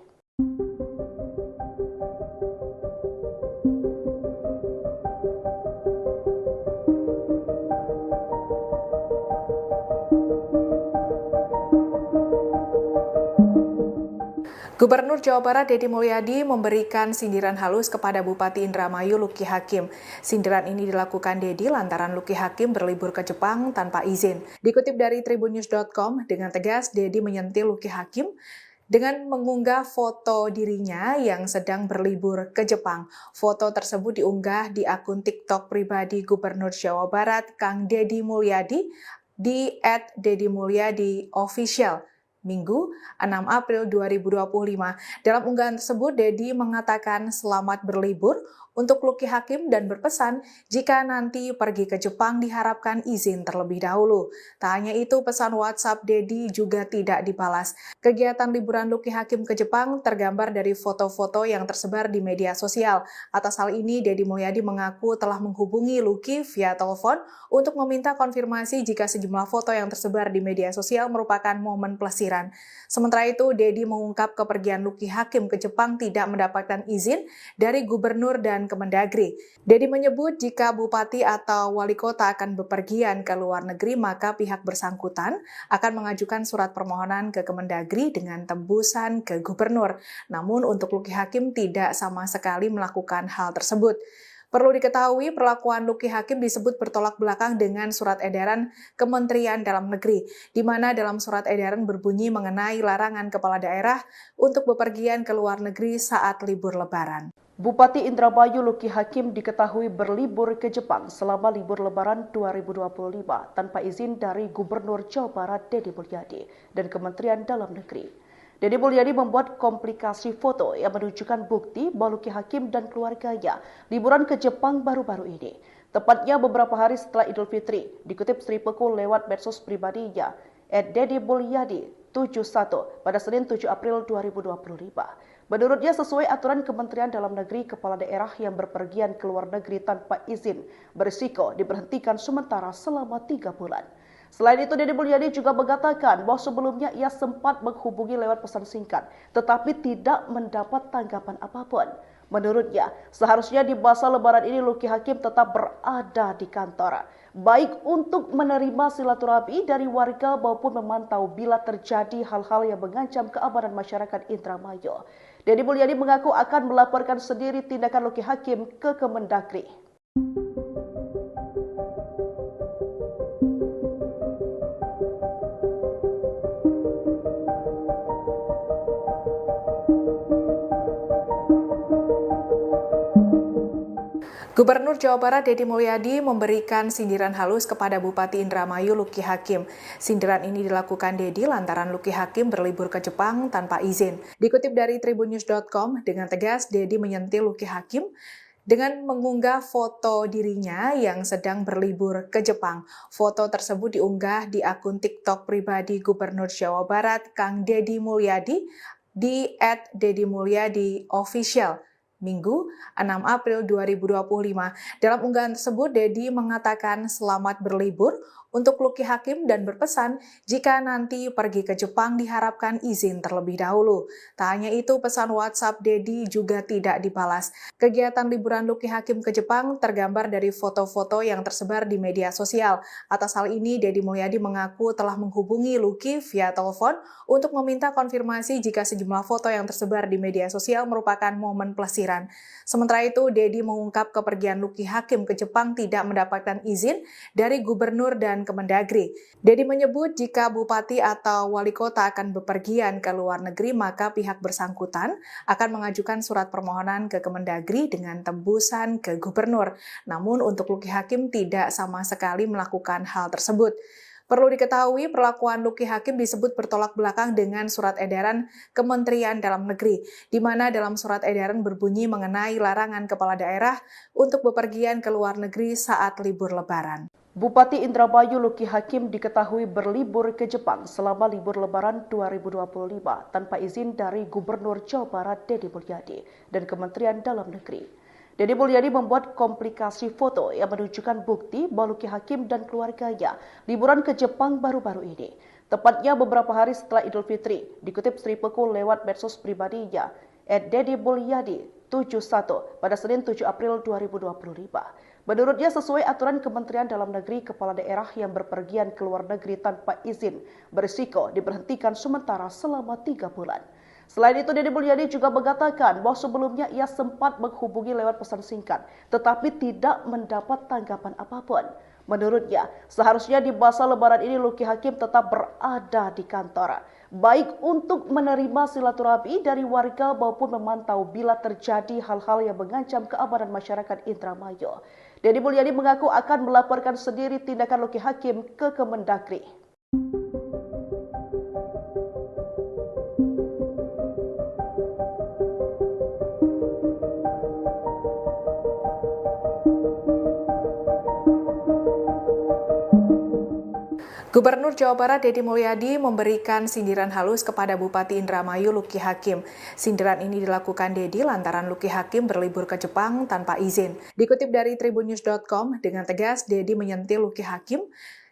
Gubernur Jawa Barat Deddy Mulyadi memberikan sindiran halus kepada Bupati Indramayu Luki Hakim. Sindiran ini dilakukan Deddy lantaran Luki Hakim berlibur ke Jepang tanpa izin. Dikutip dari tribunnews.com, dengan tegas Deddy menyentil Luki Hakim dengan mengunggah foto dirinya yang sedang berlibur ke Jepang. Foto tersebut diunggah di akun TikTok pribadi Gubernur Jawa Barat Kang Deddy Mulyadi di @deddymulyadi_official. Minggu 6 April 2025. Dalam unggahan tersebut, Deddy mengatakan selamat berlibur untuk Luki Hakim dan berpesan jika nanti pergi ke Jepang diharapkan izin terlebih dahulu. Tak hanya itu, pesan WhatsApp Deddy juga tidak dibalas. Kegiatan liburan Luki Hakim ke Jepang tergambar dari foto-foto yang tersebar di media sosial. Atas hal ini, Deddy Mulyadi mengaku telah menghubungi Luki via telepon untuk meminta konfirmasi jika sejumlah foto yang tersebar di media sosial merupakan momen pelesiran. Sementara itu, Deddy mengungkap kepergian Luki Hakim ke Jepang tidak mendapatkan izin dari Gubernur dan Kemendagri. Deddy menyebut jika bupati atau wali kota akan bepergian ke luar negeri, maka pihak bersangkutan akan mengajukan surat permohonan ke Kemendagri dengan tembusan ke Gubernur. Namun untuk Luki Hakim tidak sama sekali melakukan hal tersebut. Perlu diketahui, perlakuan Luki Hakim disebut bertolak belakang dengan surat edaran Kementerian Dalam Negeri, di mana dalam surat edaran berbunyi mengenai larangan kepala daerah untuk bepergian ke luar negeri saat libur Lebaran.
Bupati Indramayu Luki Hakim diketahui berlibur ke Jepang selama libur Lebaran 2025 tanpa izin dari Gubernur Jawa Barat Deddy Mulyadi dan Kementerian Dalam Negeri. Deddy Mulyadi membuat komplikasi foto yang menunjukkan bukti bahwa Luki Hakim dan keluarganya liburan ke Jepang baru-baru ini. Tepatnya beberapa hari setelah Idul Fitri, dikutip Sri Pekul lewat medsos pribadinya, @deddymulyadi71 pada Senin 7 April 2025. Menurutnya sesuai aturan Kementerian Dalam Negeri, kepala daerah yang berpergian ke luar negeri tanpa izin berisiko diberhentikan sementara selama 3 bulan. Selain itu, Deddy Mulyadi juga mengatakan bahwa sebelumnya ia sempat menghubungi lewat pesan singkat, tetapi tidak mendapat tanggapan apapun. Menurutnya, seharusnya di masa Lebaran ini Luki Hakim tetap berada di kantor, baik untuk menerima silaturahmi dari warga maupun memantau bila terjadi hal-hal yang mengancam keamanan masyarakat Indramayu. Deddy Mulyadi mengaku akan melaporkan sendiri tindakan Luki Hakim ke Kemendagri.
Gubernur Jawa Barat Deddy Mulyadi memberikan sindiran halus kepada Bupati Indramayu Luki Hakim. Sindiran ini dilakukan Deddy lantaran Luki Hakim berlibur ke Jepang tanpa izin. Dikutip dari tribunnews.com, dengan tegas Deddy menyentil Luki Hakim dengan mengunggah foto dirinya yang sedang berlibur ke Jepang. Foto tersebut diunggah di akun TikTok pribadi Gubernur Jawa Barat Kang Deddy Mulyadi di @deddymulyadi_official. Minggu, 6 April 2025. Dalam unggahan tersebut, Deddy mengatakan selamat berlibur untuk Luki Hakim dan berpesan jika nanti pergi ke Jepang diharapkan izin terlebih dahulu. Tak hanya itu, pesan WhatsApp Deddy juga tidak dibalas. Kegiatan liburan Luki Hakim ke Jepang tergambar dari foto-foto yang tersebar di media sosial. Atas hal ini, Deddy Mulyadi mengaku telah menghubungi Luki via telepon untuk meminta konfirmasi jika sejumlah foto yang tersebar di media sosial merupakan momen pelesiran. Sementara itu, Deddy mengungkap kepergian Luki Hakim ke Jepang tidak mendapatkan izin dari gubernur dan Kemendagri. Deddy menyebut jika bupati atau wali kota akan bepergian ke luar negeri, maka pihak bersangkutan akan mengajukan surat permohonan ke Kemendagri dengan tembusan ke gubernur. Namun untuk Luki Hakim tidak sama sekali melakukan hal tersebut. Perlu diketahui, perlakuan Luki Hakim disebut bertolak belakang dengan surat edaran Kementerian Dalam Negeri, di mana dalam surat edaran berbunyi mengenai larangan kepala daerah untuk bepergian ke luar negeri saat libur Lebaran.
Bupati Indramayu Luki Hakim diketahui berlibur ke Jepang selama libur Lebaran 2025 tanpa izin dari Gubernur Jawa Barat Deddy Mulyadi dan Kementerian Dalam Negeri. Deddy Mulyadi membuat komplikasi foto yang menunjukkan bukti bahwa Luki Hakim dan keluarganya liburan ke Jepang baru-baru ini. Tepatnya beberapa hari setelah Idul Fitri, dikutip Sri Peku lewat medsos pribadinya, @deddymulyadi71 pada Senin 7 April 2025. Menurutnya sesuai aturan Kementerian Dalam Negeri, kepala daerah yang berpergian ke luar negeri tanpa izin berisiko diberhentikan sementara selama 3 bulan. Selain itu, Deddy Mulyadi juga mengatakan bahwa sebelumnya ia sempat menghubungi lewat pesan singkat, tetapi tidak mendapat tanggapan apapun. Menurutnya, seharusnya di masa Lebaran ini Luki Hakim tetap berada di kantor, baik untuk menerima silaturahmi dari warga maupun memantau bila terjadi hal-hal yang mengancam keamanan masyarakat Indramayu. Deddy Mulyadi mengaku akan melaporkan sendiri tindakan Luki Hakim ke Kemendagri.
Gubernur Jawa Barat Deddy Mulyadi memberikan sindiran halus kepada Bupati Indramayu Luki Hakim. Sindiran ini dilakukan Deddy lantaran Luki Hakim berlibur ke Jepang tanpa izin. Dikutip dari tribunnews.com, dengan tegas Deddy menyentil Luki Hakim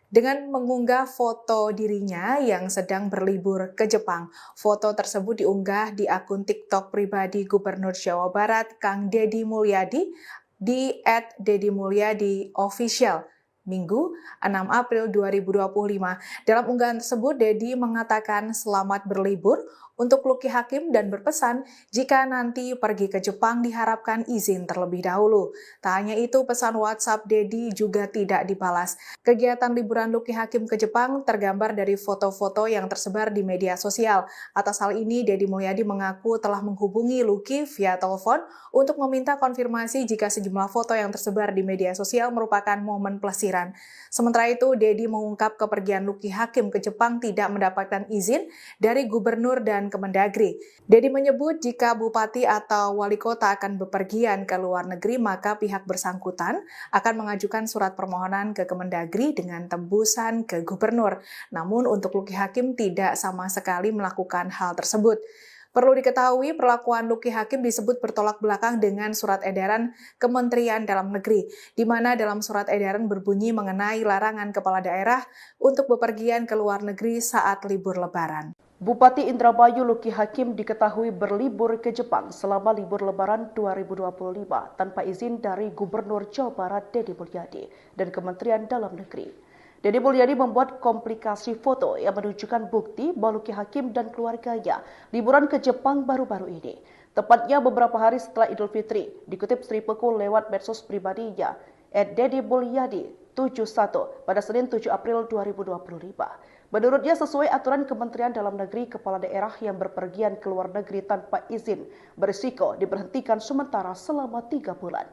dengan mengunggah foto dirinya yang sedang berlibur ke Jepang. Foto tersebut diunggah di akun TikTok pribadi Gubernur Jawa Barat Kang Deddy Mulyadi di @deddymulyadi_official. Minggu, 6 April 2025. Dalam unggahan tersebut, Deddy mengatakan selamat berlibur untuk Luki Hakim dan berpesan jika nanti pergi ke Jepang diharapkan izin terlebih dahulu. Tak hanya itu, pesan WhatsApp Deddy juga tidak dibalas. Kegiatan liburan Luki Hakim ke Jepang tergambar dari foto-foto yang tersebar di media sosial. Atas hal ini, Deddy Mulyadi mengaku telah menghubungi Luki via telepon untuk meminta konfirmasi jika sejumlah foto yang tersebar di media sosial merupakan momen pelesiran. Sementara itu, Deddy mengungkap kepergian Luki Hakim ke Jepang tidak mendapatkan izin dari gubernur dan Kemendagri. Deddy menyebut jika bupati atau wali kota akan bepergian ke luar negeri, maka pihak bersangkutan akan mengajukan surat permohonan ke Kemendagri dengan tembusan ke gubernur. Namun untuk Luki Hakim tidak sama sekali melakukan hal tersebut. Perlu diketahui, perlakuan Luki Hakim disebut bertolak belakang dengan surat edaran Kementerian Dalam Negeri, di mana dalam surat edaran berbunyi mengenai larangan kepala daerah untuk bepergian ke luar negeri saat libur Lebaran.
Bupati Indramayu Luki Hakim diketahui berlibur ke Jepang selama libur Lebaran 2025 tanpa izin dari Gubernur Jawa Barat Deddy Mulyadi dan Kementerian Dalam Negeri. Deddy Mulyadi membuat komplikasi foto yang menunjukkan bukti bahwa Luki Hakim dan keluarganya liburan ke Jepang baru-baru ini. Tepatnya beberapa hari setelah Idul Fitri, dikutip Sri Peku lewat medsos pribadinya, @deddymulyadi71 pada Senin 7 April 2025. Menurutnya sesuai aturan Kementerian Dalam Negeri, kepala daerah yang berpergian ke luar negeri tanpa izin berisiko diberhentikan sementara selama 3 bulan.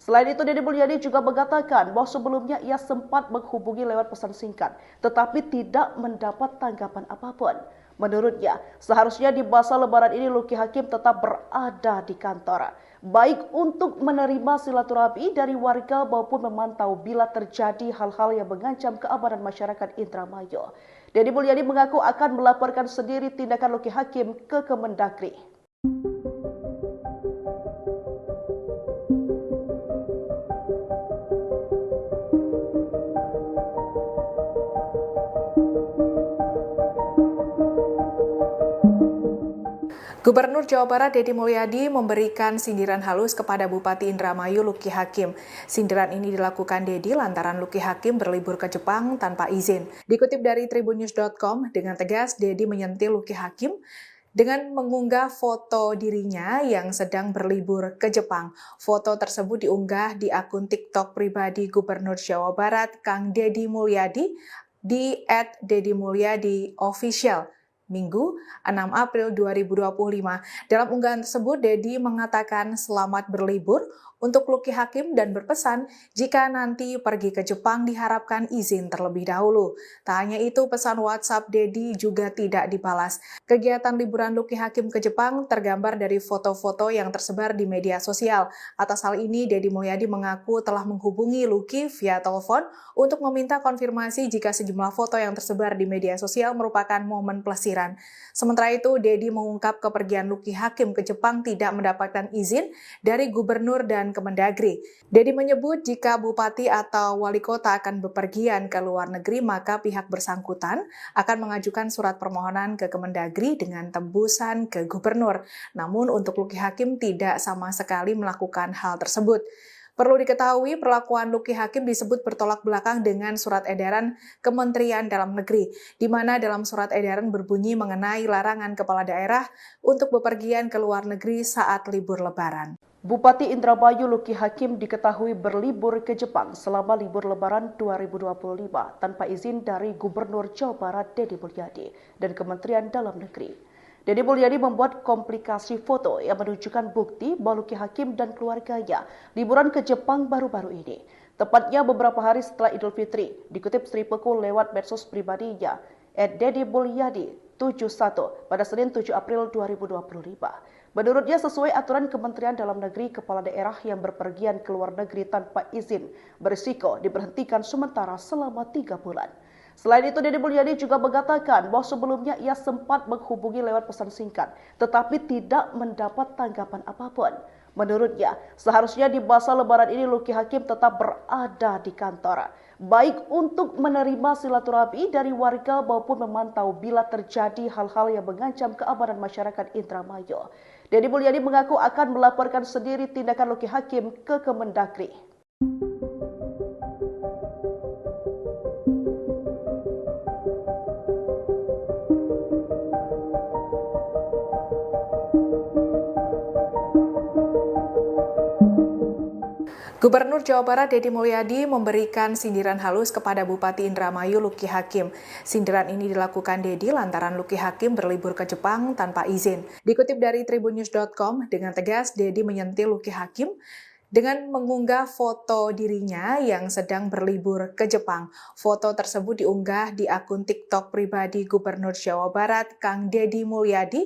Selain itu, Deddy Mulyadi juga mengatakan bahwa sebelumnya ia sempat menghubungi lewat pesan singkat, tetapi tidak mendapat tanggapan apapun. Menurutnya, seharusnya di masa Lebaran ini Luki Hakim tetap berada di kantor, baik untuk menerima silaturahmi dari warga maupun memantau bila terjadi hal-hal yang mengancam keamanan masyarakat Indramayu. Deddy Mulyadi mengaku akan melaporkan sendiri tindakan Luki Hakim ke Kemendagri.
Gubernur Jawa Barat Deddy Mulyadi memberikan sindiran halus kepada Bupati Indramayu Luki Hakim. Sindiran ini dilakukan Deddy lantaran Luki Hakim berlibur ke Jepang tanpa izin. Dikutip dari tribunnews.com, dengan tegas Deddy menyentil Luki Hakim dengan mengunggah foto dirinya yang sedang berlibur ke Jepang. Foto tersebut diunggah di akun TikTok pribadi Gubernur Jawa Barat Kang Deddy Mulyadi di @deddymulyadi_official. Minggu, 6 April 2025. Dalam unggahan tersebut, Deddy mengatakan selamat berlibur untuk Luki Hakim dan berpesan jika nanti pergi ke Jepang diharapkan izin terlebih dahulu. Tak hanya itu, pesan WhatsApp Deddy juga tidak dibalas. Kegiatan liburan Luki Hakim ke Jepang tergambar dari foto-foto yang tersebar di media sosial. Atas hal ini, Deddy Mulyadi mengaku telah menghubungi Luki via telepon untuk meminta konfirmasi jika sejumlah foto yang tersebar di media sosial merupakan momen pelesiran. Sementara itu, Deddy mengungkap kepergian Luki Hakim ke Jepang tidak mendapatkan izin dari gubernur dan Kemendagri. Deddy menyebut jika bupati atau wali kota akan bepergian ke luar negeri, maka pihak bersangkutan akan mengajukan surat permohonan ke Kemendagri dengan tembusan ke gubernur. Namun untuk Luki Hakim tidak sama sekali melakukan hal tersebut. Perlu diketahui, perlakuan Luki Hakim disebut bertolak belakang dengan surat edaran Kementerian Dalam Negeri, di mana dalam surat edaran berbunyi mengenai larangan kepala daerah untuk bepergian ke luar negeri saat libur Lebaran.
Bupati Indramayu Luki Hakim diketahui berlibur ke Jepang selama libur Lebaran 2025 tanpa izin dari Gubernur Jawa Barat Deddy Mulyadi dan Kementerian Dalam Negeri. Deddy Mulyadi membuat komplikasi foto yang menunjukkan bukti bahwa Luki Hakim dan keluarganya liburan ke Jepang baru-baru ini. Tepatnya beberapa hari setelah Idul Fitri, dikutip Sri Peku lewat medsos pribadinya, @deddymulyadi71 pada Senin 7 April 2025. Menurutnya sesuai aturan Kementerian Dalam Negeri, kepala daerah yang berpergian ke luar negeri tanpa izin berisiko diberhentikan sementara selama 3 bulan. Selain itu, Deddy Mulyadi juga mengatakan bahwa sebelumnya ia sempat menghubungi lewat pesan singkat, tetapi tidak mendapat tanggapan apapun. Menurutnya, seharusnya di masa Lebaran ini Luki Hakim tetap berada di kantor, baik untuk menerima silaturahmi dari warga maupun memantau bila terjadi hal-hal yang mengancam keamanan masyarakat Indramayu. Deddy Mulyadi mengaku akan melaporkan sendiri tindakan Luki Hakim ke Kemendagri.
Gubernur Jawa Barat Deddy Mulyadi memberikan sindiran halus kepada Bupati Indramayu Luki Hakim. Sindiran ini dilakukan Deddy lantaran Luki Hakim berlibur ke Jepang tanpa izin. Dikutip dari tribunnews.com, dengan tegas Deddy menyentil Luki Hakim dengan mengunggah foto dirinya yang sedang berlibur ke Jepang. Foto tersebut diunggah di akun TikTok pribadi Gubernur Jawa Barat Kang Deddy Mulyadi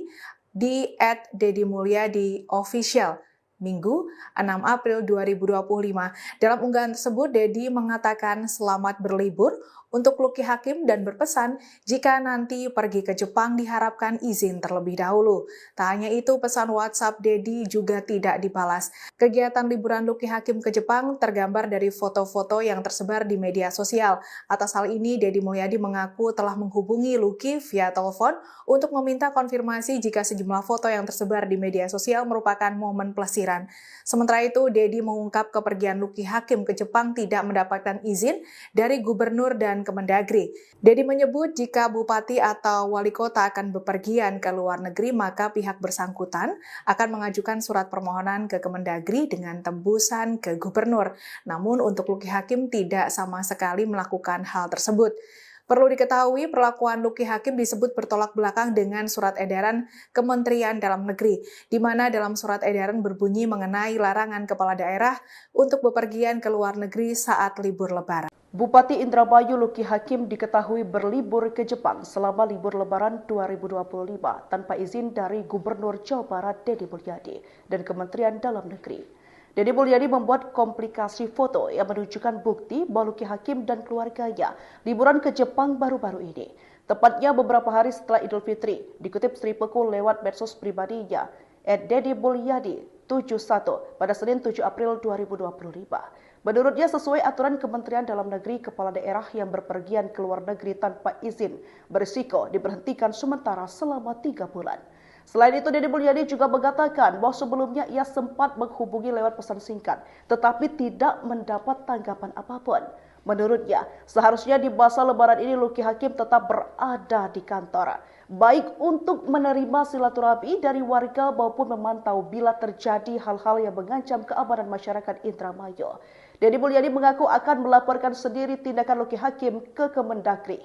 di @deddymulyadi_official. Minggu, 6 April 2025. Dalam unggahan tersebut, Deddy mengatakan selamat berlibur untuk Luki Hakim dan berpesan jika nanti pergi ke Jepang diharapkan izin terlebih dahulu. Tak hanya itu, pesan WhatsApp Deddy juga tidak dibalas. Kegiatan liburan Luki Hakim ke Jepang tergambar dari foto-foto yang tersebar di media sosial. Atas hal ini, Deddy Mulyadi mengaku telah menghubungi Luki via telepon untuk meminta konfirmasi jika sejumlah foto yang tersebar di media sosial merupakan momen pelesiran. Sementara itu, Deddy mengungkap kepergian Luki Hakim ke Jepang tidak mendapatkan izin dari gubernur dan Kemendagri. Deddy menyebut jika bupati atau wali kota akan bepergian ke luar negeri, maka pihak bersangkutan akan mengajukan surat permohonan ke Kemendagri dengan tembusan ke gubernur. Namun untuk Luki Hakim tidak sama sekali melakukan hal tersebut. Perlu diketahui, perlakuan Luki Hakim disebut bertolak belakang dengan surat edaran Kementerian Dalam Negeri, di mana dalam surat edaran berbunyi mengenai larangan kepala daerah untuk bepergian ke luar negeri saat libur Lebaran.
Bupati Indramayu Luki Hakim diketahui berlibur ke Jepang selama libur Lebaran 2025 tanpa izin dari Gubernur Jawa Barat Deddy Mulyadi dan Kementerian Dalam Negeri. Deddy Mulyadi membuat komplikasi foto yang menunjukkan bukti bahwa Luki Hakim dan keluarganya liburan ke Jepang baru-baru ini. Tepatnya beberapa hari setelah Idul Fitri, dikutip Sri Pekul lewat medsos pribadinya, @deddymulyadi71 pada Senin 7 April 2025. Menurutnya sesuai aturan Kementerian Dalam Negeri, kepala daerah yang berpergian ke luar negeri tanpa izin berisiko diberhentikan sementara selama 3 bulan. Selain itu, Deddy Mulyadi juga mengatakan bahwa sebelumnya ia sempat menghubungi lewat pesan singkat, tetapi tidak mendapat tanggapan apapun. Menurutnya, seharusnya di masa Lebaran ini Luki Hakim tetap berada di kantor, baik untuk menerima silaturahmi dari warga maupun memantau bila terjadi hal-hal yang mengancam keamanan masyarakat Indramayu. Deddy Mulyadi mengaku akan melaporkan sendiri tindakan Luki Hakim ke Kemendagri.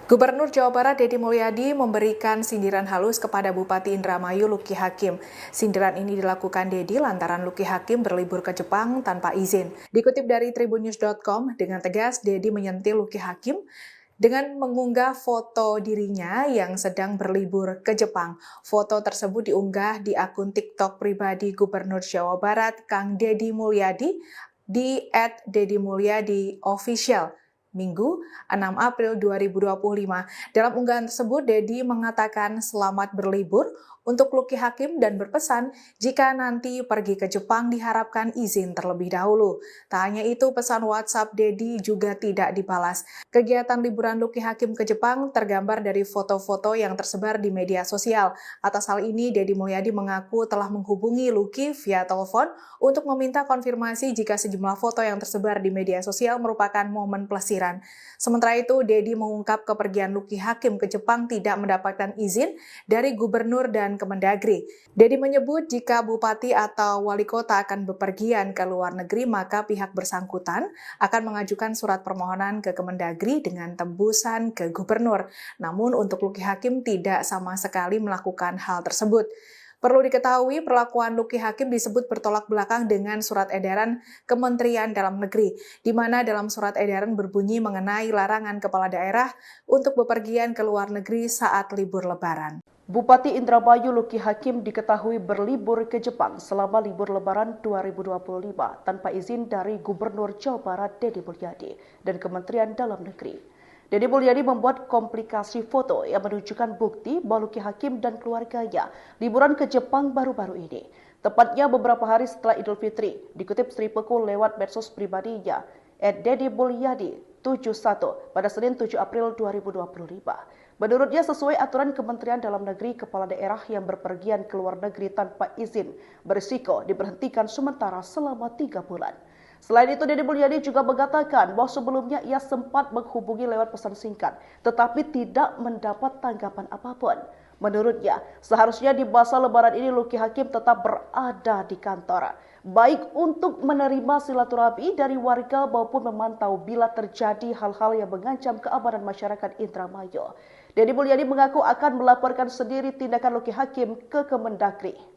Gubernur Jawa Barat Deddy Mulyadi memberikan sindiran halus kepada Bupati Indramayu Luki Hakim. Sindiran ini dilakukan Deddy lantaran Luki Hakim berlibur ke Jepang tanpa izin. Dikutip dari tribunnews.com, dengan tegas Deddy menyentil Luki Hakim dengan mengunggah foto dirinya yang sedang berlibur ke Jepang. Foto tersebut diunggah di akun TikTok pribadi Gubernur Jawa Barat Kang Deddy Mulyadi di @deddymulyadi_official. Minggu 6 April 2025. Dalam unggahan tersebut, Deddy mengatakan selamat berlibur untuk Luki Hakim dan berpesan jika nanti pergi ke Jepang diharapkan izin terlebih dahulu. Tak hanya itu, pesan WhatsApp Deddy juga tidak dibalas. Kegiatan liburan Luki Hakim ke Jepang tergambar dari foto-foto yang tersebar di media sosial. Atas hal ini, Deddy Mulyadi mengaku telah menghubungi Luki via telepon untuk meminta konfirmasi jika sejumlah foto yang tersebar di media sosial merupakan momen pelesiran. Sementara itu, Deddy mengungkap kepergian Luki Hakim ke Jepang tidak mendapatkan izin dari gubernur dan Kemendagri. Deddy menyebut jika bupati atau wali kota akan bepergian ke luar negeri, maka pihak bersangkutan akan mengajukan surat permohonan ke Kemendagri dengan tembusan ke gubernur. Namun untuk Luki Hakim tidak sama sekali melakukan hal tersebut. Perlu diketahui, perlakuan Luki Hakim disebut bertolak belakang dengan surat edaran Kementerian Dalam Negeri, di mana dalam surat edaran berbunyi mengenai larangan kepala daerah untuk bepergian ke luar negeri saat libur Lebaran.
Bupati Indramayu Luki Hakim diketahui berlibur ke Jepang selama libur Lebaran 2025 tanpa izin dari Gubernur Jawa Barat Deddy Mulyadi dan Kementerian Dalam Negeri. Deddy Mulyadi membuat komplikasi foto yang menunjukkan bukti bahwa Luki Hakim dan keluarganya liburan ke Jepang baru-baru ini. Tepatnya beberapa hari setelah Idul Fitri, dikutip Sri Pekul lewat medsos pribadinya, @deddymulyadi71 pada Senin 7 April 2025. Menurutnya sesuai aturan Kementerian Dalam Negeri, kepala daerah yang berpergian ke luar negeri tanpa izin berisiko diberhentikan sementara selama 3 bulan. Selain itu, Deddy Mulyadi juga mengatakan bahwa sebelumnya ia sempat menghubungi lewat pesan singkat, tetapi tidak mendapat tanggapan apapun. Menurutnya, seharusnya di masa Lebaran ini Luki Hakim tetap berada di kantor, baik untuk menerima silaturahmi dari warga maupun memantau bila terjadi hal-hal yang mengancam keamanan masyarakat Indramayu. Deddy Mulyadi mengaku akan melaporkan sendiri tindakan Luki Hakim ke Kemendagri.